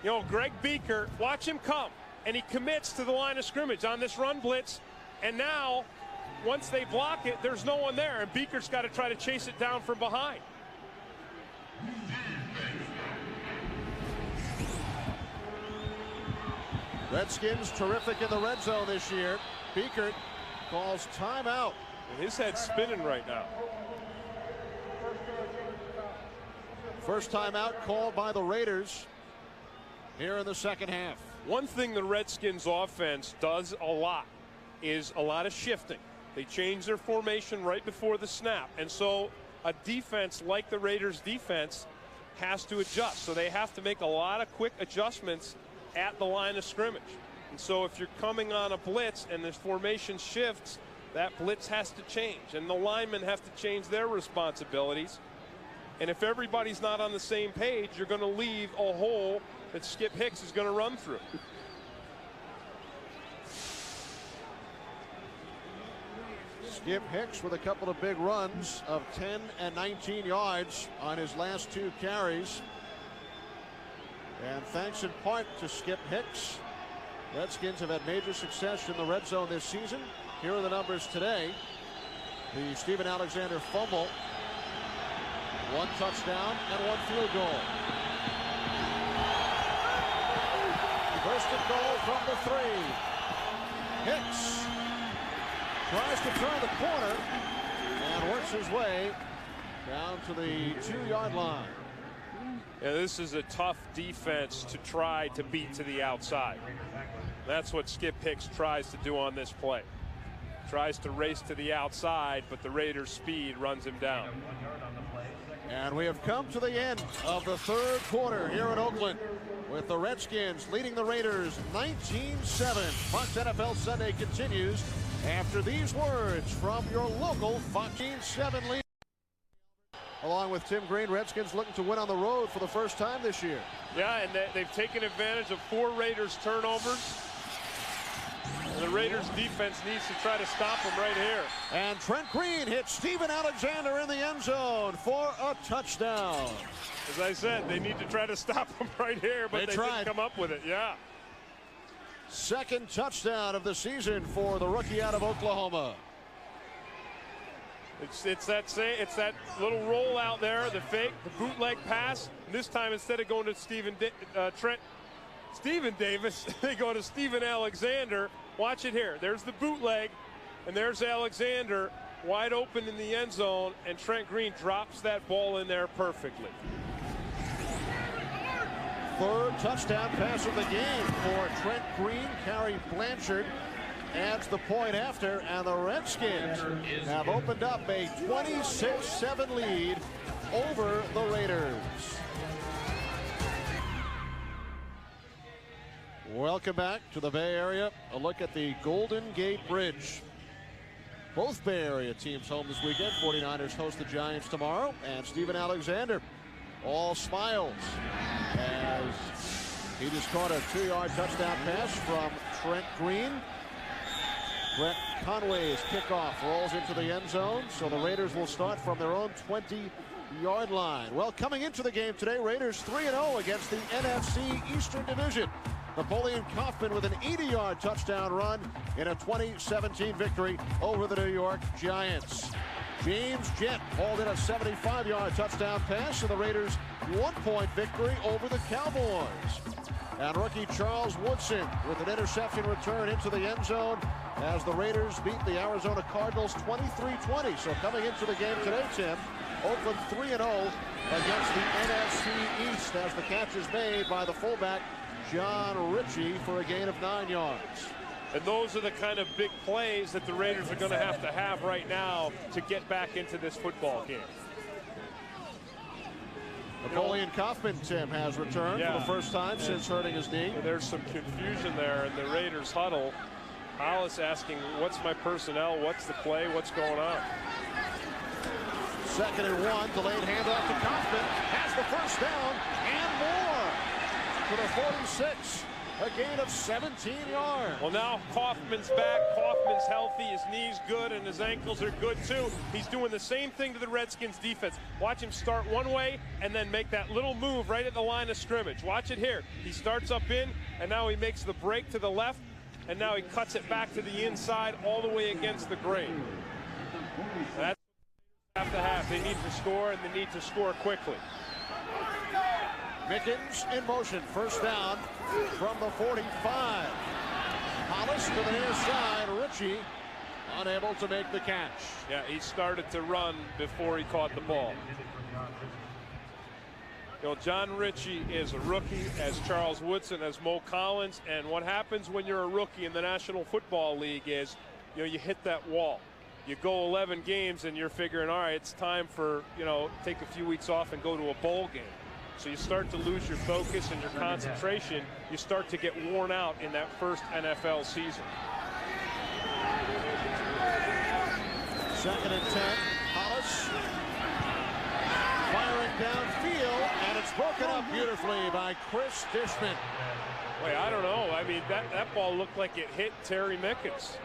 You know, Greg Beaker, watch him come, and he commits to the line of scrimmage on this run blitz, and now, once they block it, there's no one there, and Beaker's got to try to chase it down from behind. Redskins terrific in the red zone this year. Beaker calls timeout. And his head's spinning right now. First timeout called by the Raiders here in the second half. One thing the Redskins offense does a lot is a lot of shifting. They change their formation right before the snap. And so a defense like the Raiders defense has to adjust. So they have to make a lot of quick adjustments at the line of scrimmage. And so if you're coming on a blitz and this formation shifts, that blitz has to change. And the linemen have to change their responsibilities. And if everybody's not on the same page, you're going to leave a hole that Skip Hicks is going to run through. Skip Hicks with a couple of big runs of 10 and 19 yards on his last 2 carries. And thanks in part to Skip Hicks, Redskins have had major success in the red zone this season. Here are the numbers today. The Steven Alexander fumble, 1 touchdown and 1 field goal. First and goal from the 3. Hicks tries to turn the corner and works his way down to the 2-yard line. Yeah, this is a tough defense to try to beat to the outside. That's what Skip Hicks tries to do on this play. Tries to race to the outside, but the Raiders' speed runs him down. And we have come to the end of the 3rd quarter here in Oakland, with the Redskins leading the Raiders 19-7. Fox NFL Sunday continues after these words from your local Fox 7 lead. Along with Tim Green, Redskins looking to win on the road for the first time this year. Yeah, and they've taken advantage of 4 Raiders turnovers. And the Raiders defense needs to try to stop them right here. And Trent Green hits Steven Alexander in the end zone for a touchdown. As I said, they need to try to stop them right here, but they didn't come up with it. Yeah. Second touchdown of the season for the rookie out of Oklahoma. It's that little roll out there, the fake, the bootleg pass. And this time, instead of going to Steven Davis, they go to Steven Alexander. Watch it here. There's the bootleg, and there's Alexander wide open in the end zone, and Trent Green drops that ball in there perfectly. 3rd touchdown pass of the game for Trent Green. Kerry Blanchard adds the point after, and the Redskins have opened up a 26-7 lead over the Raiders. Welcome back to the Bay Area. A look at the Golden Gate Bridge. Both Bay Area teams home this weekend. 49ers host the Giants tomorrow, and Steven Alexander all smiles as he just caught a 2-yard touchdown pass from Trent Green. Brett Conway's kickoff rolls into the end zone, so the Raiders will start from their own 20-yard line. Well, coming into the game today, Raiders 3-0 against the NFC Eastern Division. Napoleon Kaufman with an 80-yard touchdown run in a 2017 victory over the New York Giants. James Jett hauled in a 75-yard touchdown pass in the Raiders' 1-point victory over the Cowboys. And rookie Charles Woodson with an interception return into the end zone as the Raiders beat the Arizona Cardinals 23-20. So coming into the game today, Tim, Oakland 3-0 against the NFC East as the catch is made by the fullback John Ritchie for a gain of 9 yards. And those are the kind of big plays that the Raiders are going to have right now to get back into this football game. Napoleon Kaufman, Tim, has returned for the first time since hurting his knee. There's some confusion there in the Raiders huddle. Hollis asking, what's my personnel? What's the play? What's going on? 2nd and 1, delayed handoff to Kaufman. Has the first down and more to the 46. a gain of 17 yards. Well, now Kaufman's back. Kaufman's healthy. His knee's good, and his ankles are good, too. He's doing the same thing to the Redskins defense. Watch him start one way and then make that little move right at the line of scrimmage. Watch it here. He starts up in, and now he makes the break to the left, and now he cuts it back to the inside all the way against the grain. That's what they have to have. They need to score, and they need to score quickly. Mickens in motion, first down from the 45. Hollis to the near side. Ritchie unable to make the catch. Yeah, he started to run before he caught the ball. You know, John Ritchie is a rookie, as Charles Woodson, as Mo Collins, and what happens when you're a rookie in the National Football League is, you know, you hit that wall. You go 11 games and you're figuring, all right, it's time for, you know, take a few weeks off and go to a bowl game. So you start to lose your focus and your concentration. You start to get worn out in that first NFL season. 2nd and 10. Hollis firing downfield, and it's broken up beautifully by Chris Dishman. Wait, I don't know. I mean, that ball looked like it hit Terry Mickens.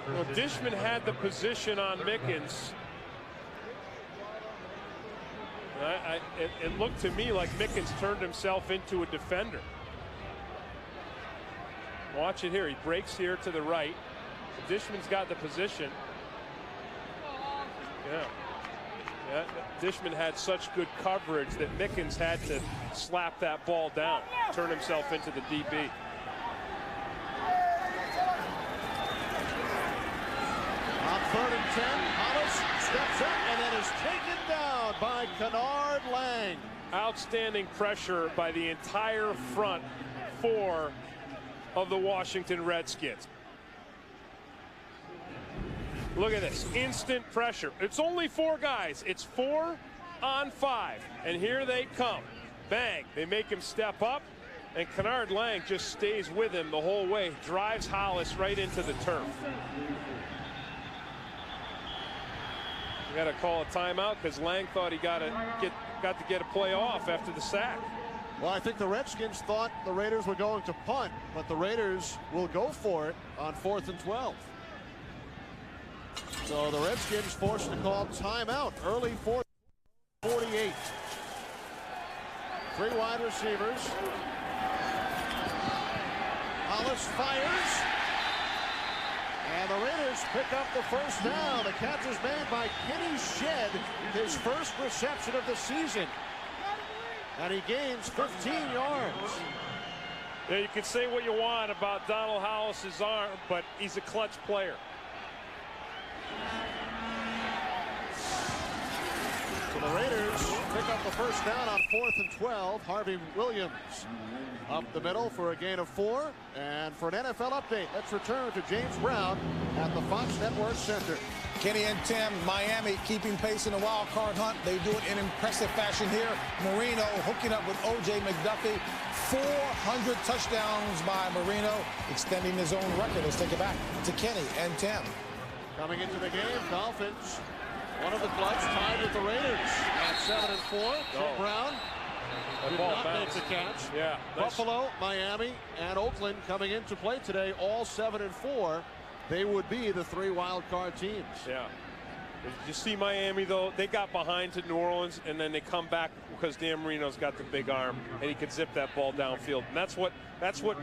You know, Dishman had the position on Mickens. It looked to me like Mickens turned himself into a defender. Watch it here. He breaks here to the right. Dishman's got the position. Yeah, Dishman had such good coverage that Mickens had to slap that ball down, turn himself into the DB. On 3rd and 10, Hollis steps up and then is taken down by Kennard Lang. Outstanding pressure by the entire front four of the Washington Redskins. Look at this, instant pressure. It's only 4 guys. It's 4 on 5, and here they come. Bang, they make him step up, and Kennard Lang just stays with him the whole way, drives Hollis right into the turf. We got to call a timeout because Lang thought he got to get a play off after the sack. Well, I think the Redskins thought the Raiders were going to punt, but the Raiders will go for it on 4th and 12. So the Redskins forced to call timeout early 4th, 48. 3 wide receivers. Hollis fires. And the Raiders pick up the first down. The catch is made by Kenny Shedd, his first reception of the season. And he gains 15 yards. Yeah, you can say what you want about Donald Hollis's arm, but he's a clutch player. So the Raiders pick up the first down on 4th and 12. Harvey Williams up the middle for a gain of 4. And for an NFL update, let's return to James Brown at the Fox Network Center. Kenny and Tim, Miami keeping pace in the wild card hunt. They do it in impressive fashion here. Marino hooking up with O.J. McDuffie. 400 touchdowns by Marino, extending his own record. Let's take it back to Kenny and Tim. Coming into the game, Dolphins, one of the clubs tied with the Raiders at 7-4. Tim Brown did not make the catch. Yeah, Buffalo, Miami, and Oakland coming into play today, all 7-4. They would be the 3 wild card teams. Yeah. You see Miami, though, they got behind to New Orleans, and then they come back because Dan Marino's got the big arm, and he can zip that ball downfield. And that's what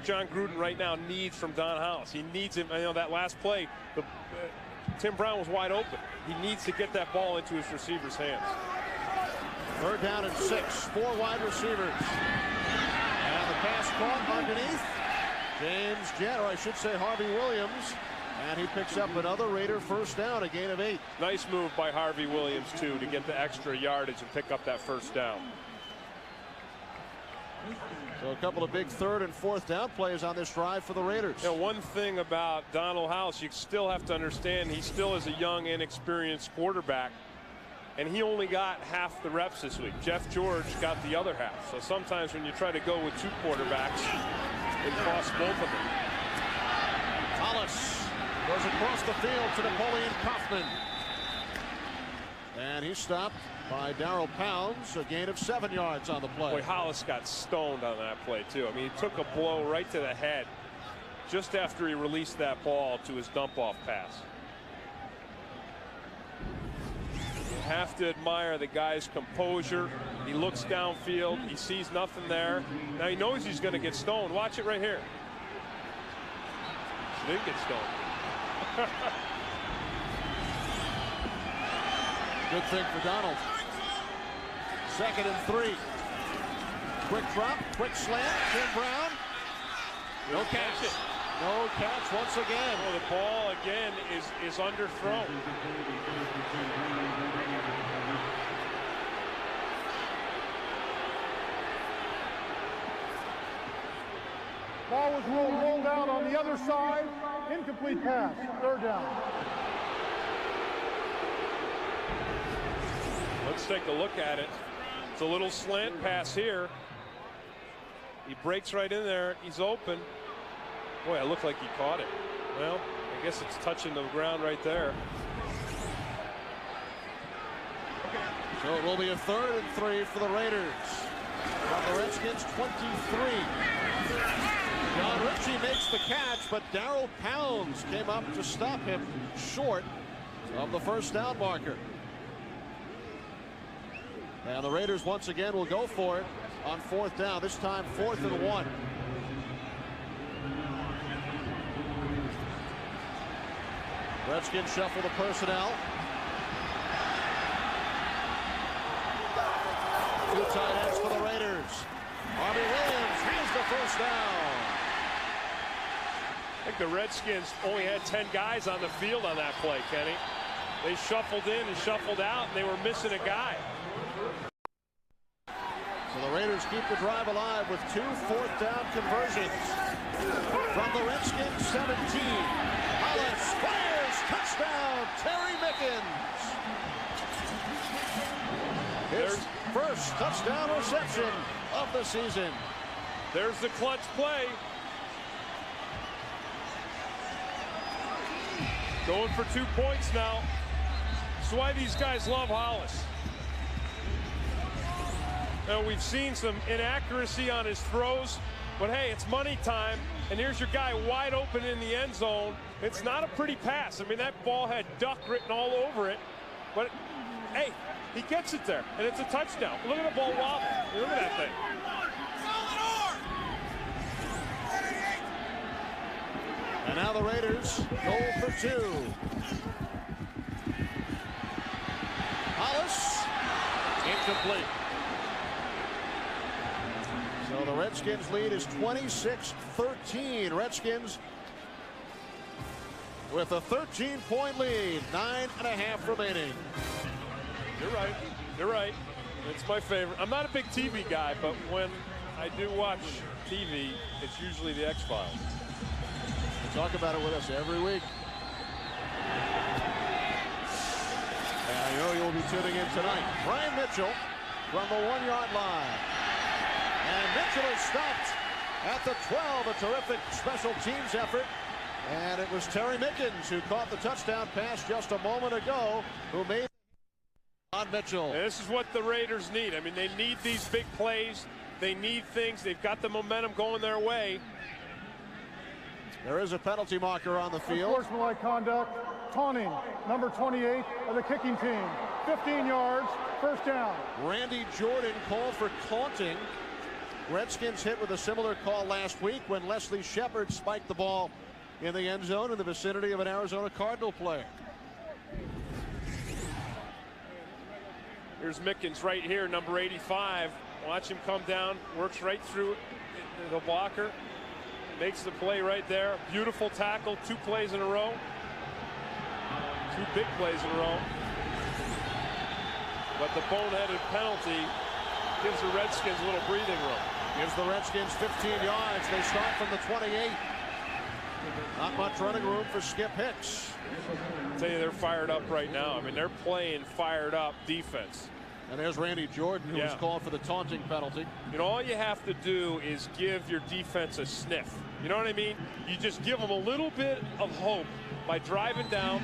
John Gruden right now needs from Don Hollis. He needs him. You know, that last play, Tim Brown was wide open. He needs to get that ball into his receiver's hands. 3rd down and 6, 4 wide receivers. And the pass caught underneath. James Jett, or I should say Harvey Williams. And he picks up another Raider first down, a gain of 8. Nice move by Harvey Williams, too, to get the extra yardage and pick up that first down. So a couple of big 3rd and 4th down plays on this drive for the Raiders. You know, one thing about Donald House, you still have to understand he still is a young, inexperienced quarterback, and he only got half the reps this week. Jeff George got the other half. So sometimes when you try to go with 2 quarterbacks, it costs both of them. Hollis goes across the field to Napoleon Kaufman. And he's stopped by Darryl Pounds, a gain of 7 yards on the play. Boy, Hollis got stoned on that play, too. I mean, he took a blow right to the head just after he released that ball to his dump-off pass. You have to admire the guy's composure. He looks downfield. He sees nothing there. Now he knows he's going to get stoned. Watch it right here. He didn't get stoned. Good thing for Donald. 2nd and 3. Quick drop, quick slant. Jim Brown. No catch. No catch once again. Well, the ball again is underthrown. Ball was rolled out on the other side. Incomplete pass. 3rd down. Let's take a look at it. It's a little slant pass here. He breaks right in there. He's open. Boy, it looked like he caught it. Well, I guess it's touching the ground right there. So it will be a 3rd and 3 for the Raiders. From the Redskins 23. John Ritchie makes the catch, but Darryl Pounds came up to stop him short of the 1st down marker. And the Raiders once again will go for it on 4th down. This time 4th and 1. Redskins shuffle the personnel. 2 tight ends for the Raiders. Army Williams has the 1st down. I think the Redskins only had 10 guys on the field on that play, Kenny. They shuffled in and shuffled out, and they were missing a guy. So the Raiders keep the drive alive with 2 4th down conversions. From the Redskins 17. Hollis fires, touchdown, Terry Mickens. His first touchdown reception of the season. There's the clutch play. Going for 2 points now. That's why these guys love Hollis. Now, we've seen some inaccuracy on his throws, but hey, it's money time, and here's your guy wide open in the end zone. It's not a pretty pass. I mean, that ball had duck written all over it, but hey, he gets it there, and it's a touchdown. Look at the ball wobble. Look at that thing. And now the Raiders go for 2. Hollis, incomplete. So the Redskins lead is 26-13. Redskins with a 13-point lead, 9.5 remaining. You're right. You're right. It's my favorite. I'm not a big TV guy, but when I do watch TV, it's usually the X-Files. You talk about it with us every week. And I know you'll be tuning in tonight. Brian Mitchell from the 1-yard line. And Mitchell is stopped at the 12. A terrific special teams effort. And it was Terry Mickens who caught the touchdown pass just a moment ago, who made on Mitchell. And this is what the Raiders need. I mean, they need these big plays. They need things. They've got the momentum going their way. There is a penalty marker on the field. Unsportsmanlike conduct, taunting, number 28 of the kicking team. 15 yards, 1st down. Randy Jordan called for taunting. Redskins hit with a similar call last week when Leslie Shepard spiked the ball in the end zone in the vicinity of an Arizona Cardinal player. Here's Mickens right here, number 85. Watch him come down, works right through the blocker. Makes the play right there. Beautiful tackle. 2 plays in a row. 2 big plays in a row. But the boneheaded penalty gives the Redskins a little breathing room. Gives the Redskins 15 yards. They start from the 28. Not much running room for Skip Hicks. I'll tell you, they're fired up right now. I mean, they're playing fired up defense. And there's Randy Jordan, who was called for the taunting penalty. You know, all you have to do is give your defense a sniff. You know what I mean? You just give them a little bit of hope by driving down,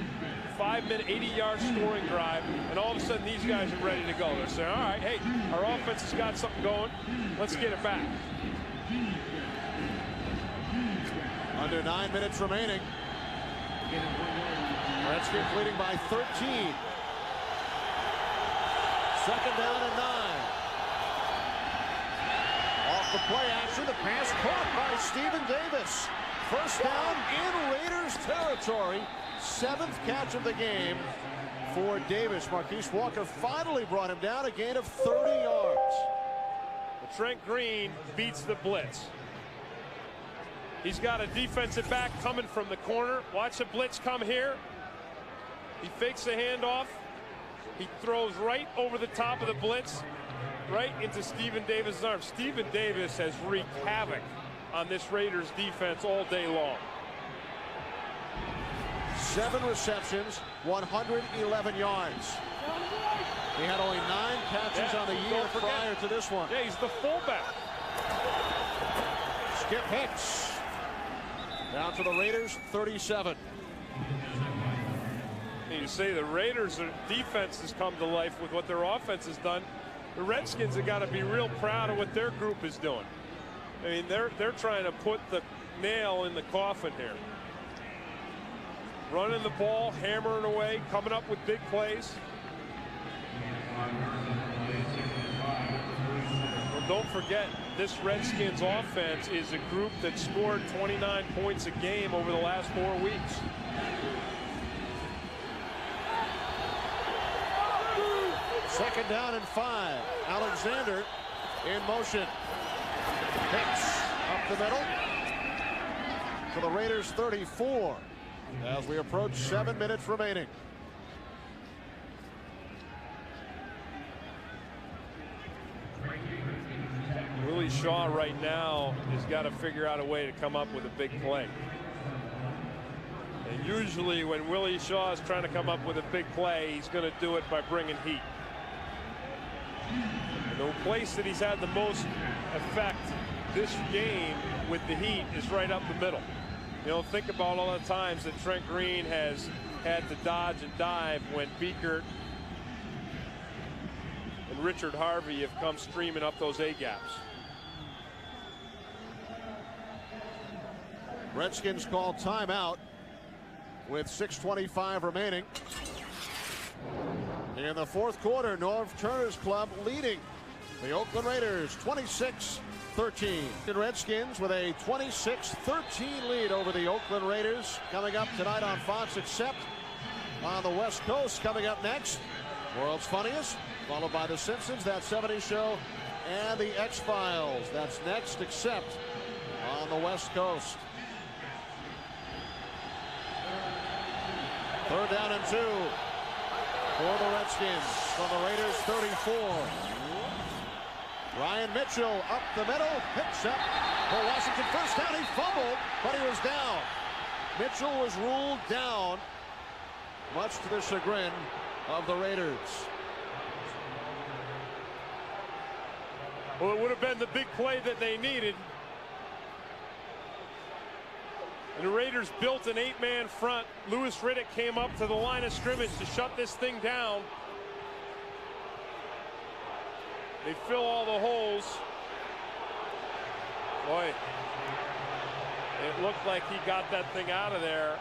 5-minute, 80-yard scoring drive, and all of a sudden these guys are ready to go. They're saying, all right, hey, our offense has got something going. Let's get it back. Under 9 minutes remaining. Redskins leading by 13. Second down and 9. Off the play action, the pass caught by Stephen Davis. First down in Raiders territory. 7th catch of the game for Davis. Marquise Walker finally brought him down, a gain of 30 yards. Trent Green beats the blitz. He's got a defensive back coming from the corner. Watch the blitz come here. He fakes the handoff. He throws right over the top of the blitz, right into Stephen Davis' arms. Stephen Davis has wreaked havoc on this Raiders defense all day long. 7 receptions, 111 yards. He had only 9 catches on the year prior to this one. Yeah, he's the fullback. Skip Hicks down to the Raiders 37. You say the Raiders' defense has come to life with what their offense has done. The Redskins have got to be real proud of what their group is doing. I mean, they're trying to put the nail in the coffin here. Running the ball, hammering away, coming up with big plays. Well, don't forget, this Redskins offense is a group that scored 29 points a game over the last 4 weeks. Second down and 5. Alexander in motion. Hicks up the middle to the Raiders 34 as we approach 7 minutes remaining. Willie Shaw right now has got to figure out a way to come up with a big play. And usually when Willie Shaw is trying to come up with a big play, he's going to do it by bringing heat. And the place that he's had the most effect this game with the heat is right up the middle. You know, think about all the times that Trent Green has had to dodge and dive when Beekert and Richard Harvey have come streaming up those A-gaps. Redskins call timeout with 6:25 remaining. In the 4th quarter, Norv Turner's club leading the Oakland Raiders 26-13. The Redskins with a 26-13 lead over the Oakland Raiders. Coming up tonight on Fox, except on the West Coast. Coming up next, World's Funniest, followed by The Simpsons, That 70s Show, and The X-Files. That's next, except on the West Coast. 3rd down and 2 for the Redskins from the Raiders 34. Ryan Mitchell up the middle, picks up for Washington. First down, he fumbled, but he was down. Mitchell was ruled down, much to the chagrin of the Raiders. Well, it would have been the big play that they needed. And the Raiders built an 8-man front. Louis Riddick came up to the line of scrimmage to shut this thing down. They fill all the holes. Boy, it looked like he got that thing out of there.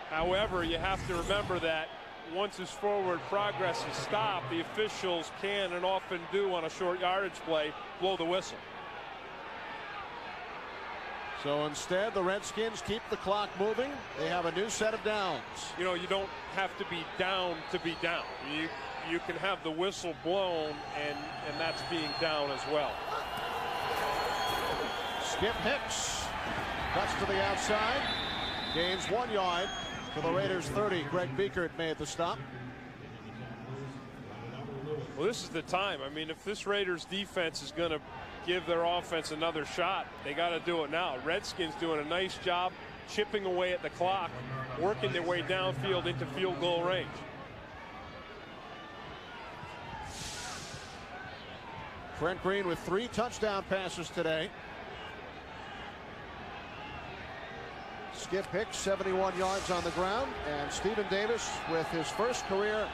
However, you have to remember that once his forward progress is stopped, the officials can and often do on a short yardage play blow the whistle. So instead, the Redskins keep the clock moving. They have a new set of downs. You know, you don't have to be down to be down. You can have the whistle blown, and that's being down as well. Skip Hicks cuts to the outside, gains 1 yard to the Raiders 30. Greg Beekert made the stop. Well, this is the time. I mean, if this Raiders defense is going to give their offense another shot, they got to do it now. Redskins doing a nice job chipping away at the clock, working their way downfield into field goal range. Trent Green with 3 touchdown passes today. Skip Hicks, 71 yards on the ground, and Stephen Davis with his first career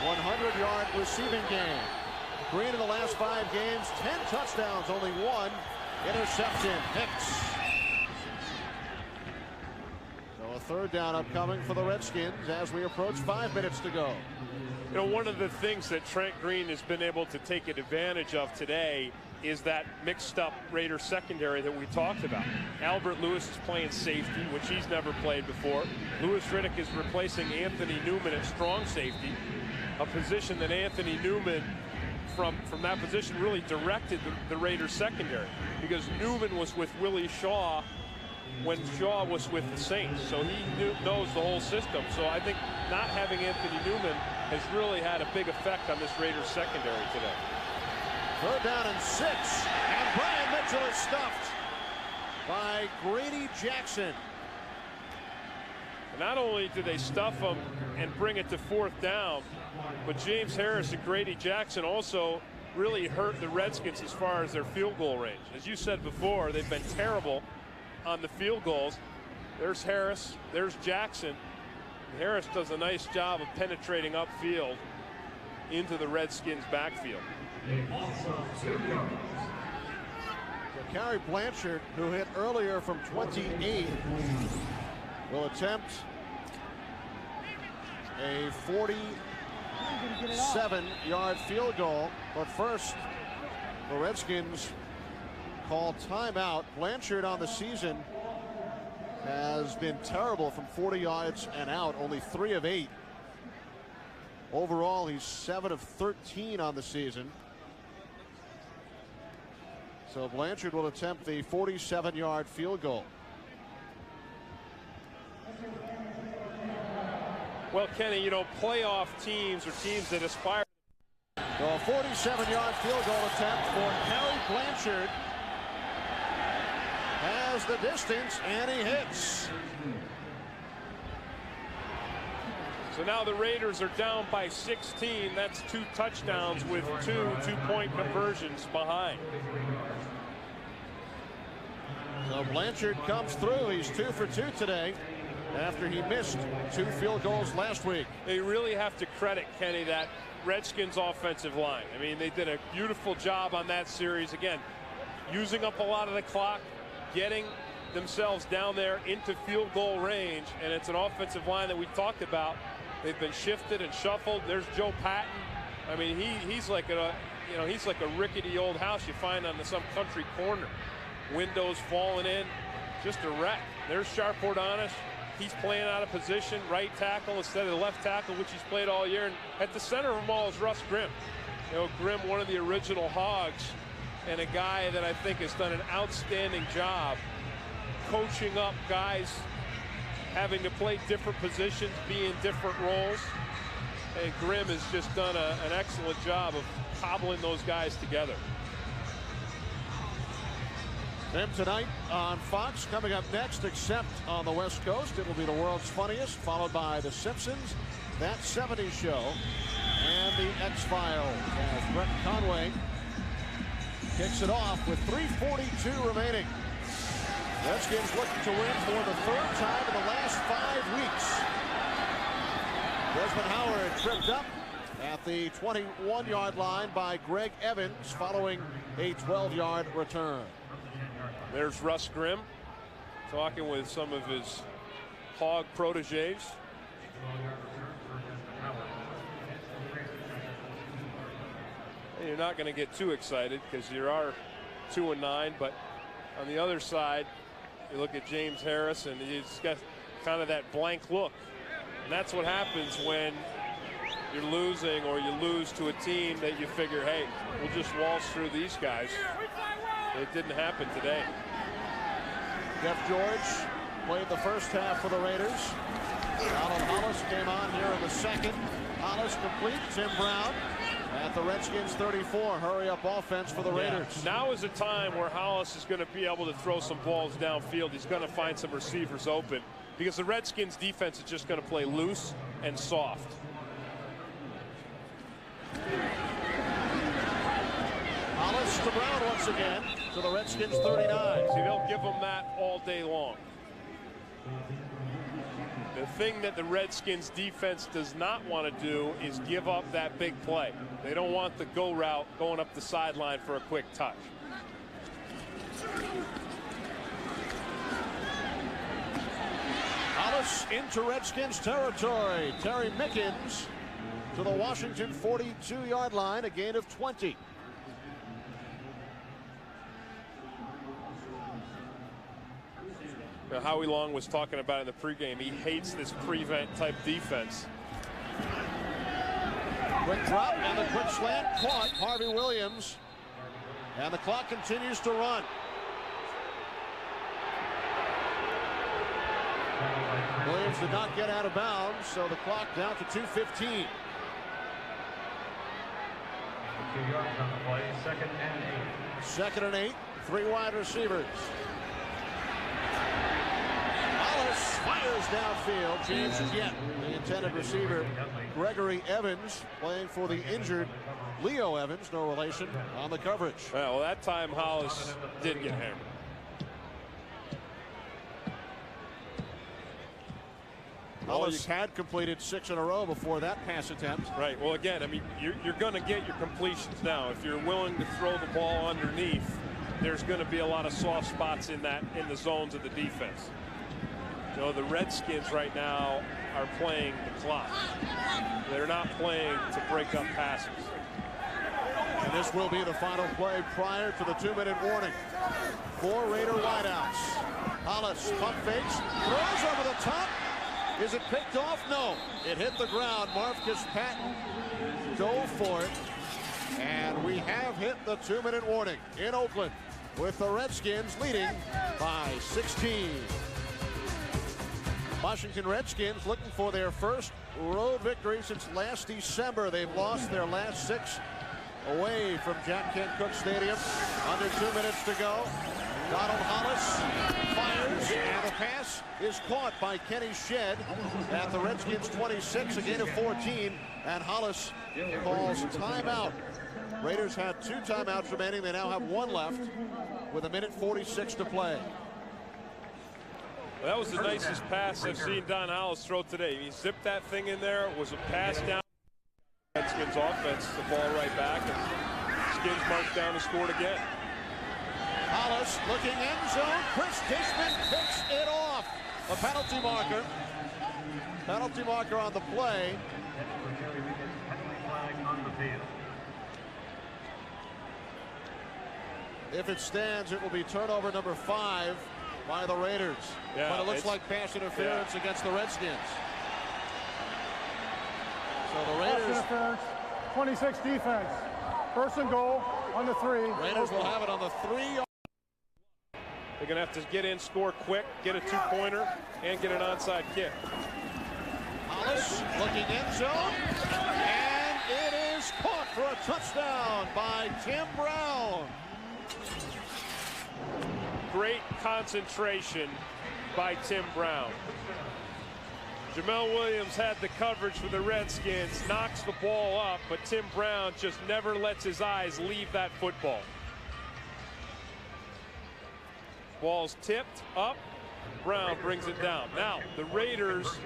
100-yard receiving game. Green in the last 5 games, 10 touchdowns, only 1 interception. Hicks. So a third down upcoming for the Redskins as we approach 5 minutes to go. You know, one of the things that Trent Green has been able to take advantage of today is that mixed up Raider secondary that we talked about. Albert Lewis is playing safety, which he's never played before. Louis Riddick is replacing Anthony Newman at strong safety, a position that Anthony Newman from that position really directed the Raiders secondary, because Newman was with Willie Shaw when Shaw was with the Saints, so he knows the whole system. So I think not having Anthony Newman has really had a big effect on this Raiders secondary today. Third down and 6, and Brian Mitchell is stuffed by Grady Jackson. And not only do they stuff him and bring it to 4th down, but James Harris and Grady Jackson also really hurt the Redskins as far as their field goal range. As you said before, they've been terrible on the field goals. There's Harris, there's Jackson. Harris does a nice job of penetrating upfield into the Redskins backfield. So Kerry Blanchard, who hit earlier from 28, will attempt a 47-yard field goal. But first, the Redskins call timeout. Blanchard on the season has been terrible from 40 yards and out, only 3 of 8. Overall, he's 7 of 13 on the season. So Blanchard will attempt the 47-yard field goal. Well, Kenny, you know, playoff teams or teams that aspire. So a 47-yard field goal attempt for Kerry Blanchard. Has the distance, and he hits. So now the Raiders are down by 16. That's 2 touchdowns with 2 two-point conversions behind. So Blanchard comes through. He's 2 for 2 today after he missed 2 field goals last week. They really have to credit, Kenny, that Redskins offensive line. I mean, they did a beautiful job on that series. Again, using up a lot of the clock, getting themselves down there into field goal range, and it's an offensive line that we talked about. They've been shifted and shuffled. There's Joe Patton. I mean, he's like a rickety old house you find on some country corner. Windows falling in, just a wreck. There's Sharp Ordonis. He's playing out of position, right tackle instead of the left tackle, which he's played all year. And at the center of them all is Russ Grimm. You know, Grimm, one of the original Hogs, and a guy that I think has done an outstanding job coaching up guys having to play different positions, be in different roles. And Grimm has just done an excellent job of cobbling those guys together. Them tonight on Fox. Coming up next, except on the West Coast, it will be The World's Funniest, followed by The Simpsons, That 70s Show, and The X-Files, as Brett Conway kicks it off with 3:42 remaining. Redskins looking to win for the 3rd time in the last 5 weeks. Desmond Howard tripped up at the 21-yard line by Greg Evans following a 12-yard return. There's Russ Grimm talking with some of his Hog proteges. And you're not going to get too excited because you are 2-9, but on the other side, you look at James Harris and he's got kind of that blank look. And that's what happens when you're losing or you lose to a team that you figure, hey, we'll just waltz through these guys. It didn't happen today. Jeff George played the first half for the Raiders. Alan Hollis came on here in the second. Hollis complete. Tim Brown at the Redskins 34. Hurry up offense for the Raiders. Now is a time where Hollis is going to be able to throw some balls downfield. He's going to find some receivers open because the Redskins defense is just going to play loose and soft. Hollis to Brown once again to the Redskins 39. See, they'll give them that all day long. The thing that the Redskins defense does not want to do is give up that big play. They don't want the go route going up the sideline for a quick touch. Hollis into Redskins territory. Terry Mickens to the Washington 42-yard line, a gain of 20. Now, Howie Long was talking about in the pregame. He hates this prevent type defense. Quick drop and the quick slant caught Harvey Williams. And the clock continues to run. Williams did not get out of bounds, so the clock down to 2:15. 2 yards on the play, 2nd and 8. 2nd and 8, 3 wide receivers. Hollis fires downfield. James Jett, the intended receiver. Gregory Evans playing for the injured Leo Evans, no relation, on the coverage. Well, that time Hollis did get hammered. Hollis had completed 6 in a row before that pass attempt. Right. Well, again, I mean, you're going to get your completions now. If you're willing to throw the ball underneath, there's going to be a lot of soft spots in the zones of the defense. You know, the Redskins right now are playing the clock. They're not playing to break up passes. And this will be the final play prior to the 2-minute warning. 4 Raider wideouts. Hollis pump fakes, throws over the top. Is it picked off? No. It hit the ground. Marcus Patton dove for it. And we have hit the 2-minute warning in Oakland with the Redskins leading by 16. Washington Redskins looking for their first road victory since last December. They've lost their last 6 away from Jack Kent Cooke Stadium. Under 2 minutes to go. Donald Hollis fires, and the pass is caught by Kenny Shedd at the Redskins 26, a gain of 14, and Hollis calls timeout. Raiders had 2 timeouts remaining. They now have 1 left with 1:46 to play. Well, that was the nicest pass I've seen Don Hollis throw today. He zipped that thing in there. It was a pass down. Redskins offense, the ball right back, and Skins marched down and scored again. Hollis looking end zone. Chris Dishman picks it off. A penalty marker. Penalty marker on the play. If it stands, it will be turnover number 5 by the Raiders. Yeah, but it looks like pass interference against the Redskins. So the Raiders. Pass interference, 26 defense. 1st and goal on the 3. Raiders will have it on the 3. They're going to have to get in, score quick, get a 2-pointer, and get an onside kick. Hollis looking end zone, and it is caught for a touchdown by Tim Brown. Great concentration by Tim Brown. Jamel Williams had the coverage for the Redskins, knocks the ball up, but Tim Brown just never lets his eyes leave that football. Ball's tipped up. Brown brings it down. Now, the Raiders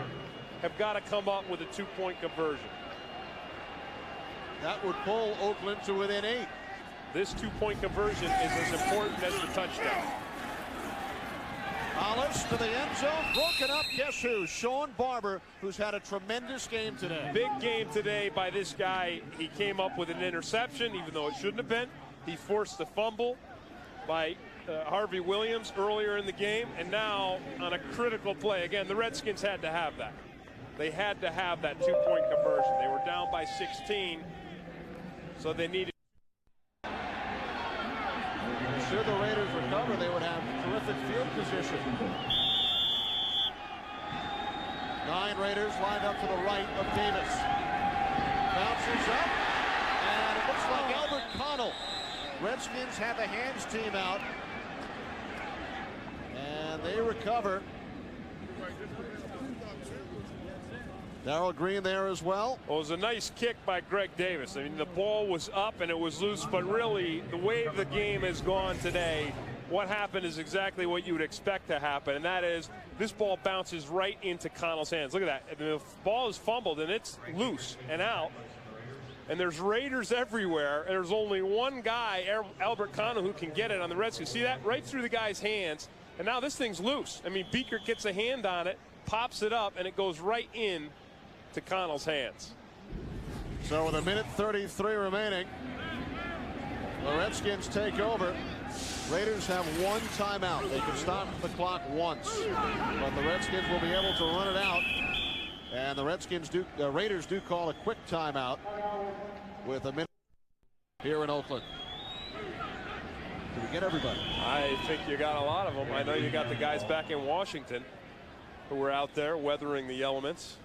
have got to come up with a 2-point conversion. That would pull Oakland to within 8. This 2-point conversion is as important as the touchdown. Hollis to the end zone, broken up. Guess who? Sean Barber, who's had a tremendous game today. Big game today by this guy. He came up with an interception, even though it shouldn't have been. He forced a fumble by Harvey Williams earlier in the game, and now on a critical play. Again, the Redskins had to have that. They had to have that 2-point conversion. They were down by 16, so they needed. Should the Raiders recover, they would have terrific field position. 9 Raiders lined up to the right of Davis. Bounces up, and it looks like Albert Connell. Redskins have the hands team out, and they recover. Darrell Green there as well. Well, it was a nice kick by Greg Davis. I mean, the ball was up and it was loose, but really the way the game has gone today, what happened is exactly what you would expect to happen, and that is this ball bounces right into Connell's hands. Look at that. The ball is fumbled, and it's loose and out. And there's Raiders everywhere, and there's only one guy, Albert Connell, who can get it on the Redskins. See that? Right through the guy's hands. And now this thing's loose. I mean, Beaker gets a hand on it, pops it up, and it goes right in to Connell's hands. So with 1:33 remaining, the Redskins take over. Raiders have one timeout. They can stop the clock once, but the Redskins will be able to run it out. And the Raiders do call a quick timeout with a minute here in Oakland. Did we get everybody? I think you got a lot of them. I know you got the guys back in Washington who were out there weathering the elements.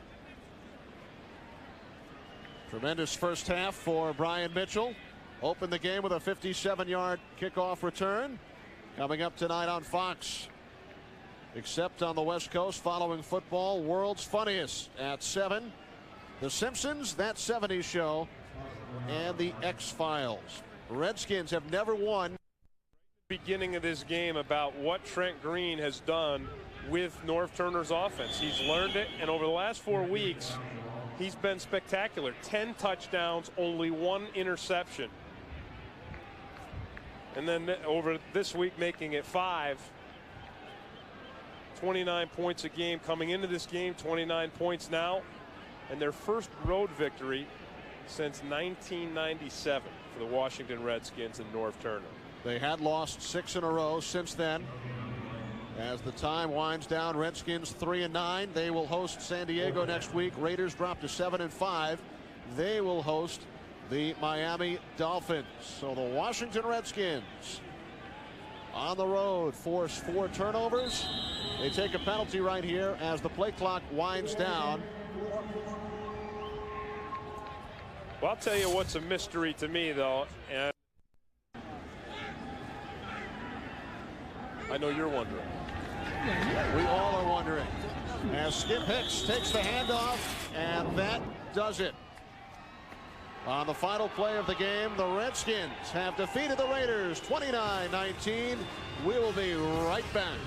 Tremendous first half for Brian Mitchell. Opened the game with a 57-yard kickoff return. Coming up tonight on Fox. Except on the West Coast, following football, World's Funniest at 7. The Simpsons, That 70s Show, and the X-Files. Redskins have never won. Beginning of this game about what Trent Green has done with Norv Turner's offense. He's learned it, and over the last 4 weeks, he's been spectacular. 10 touchdowns, only 1 interception. And then over this week, making it 5. 29 points a game coming into this game, 29 points now, and their first road victory since 1997 for the Washington Redskins and Norv Turner. They had lost 6 in a row since then. As the time winds down, Redskins 3-9. They will host San Diego next week. Raiders drop to 7-5. They will host the Miami Dolphins. So the Washington Redskins on the road force 4 turnovers. They take a penalty right here as the play clock winds down. Well, I'll tell you what's a mystery to me, though, and I know you're wondering. We all are wondering. As Skip Hicks takes the handoff, and that does it. On the final play of the game, the Redskins have defeated the Raiders 29-19. We will be right back.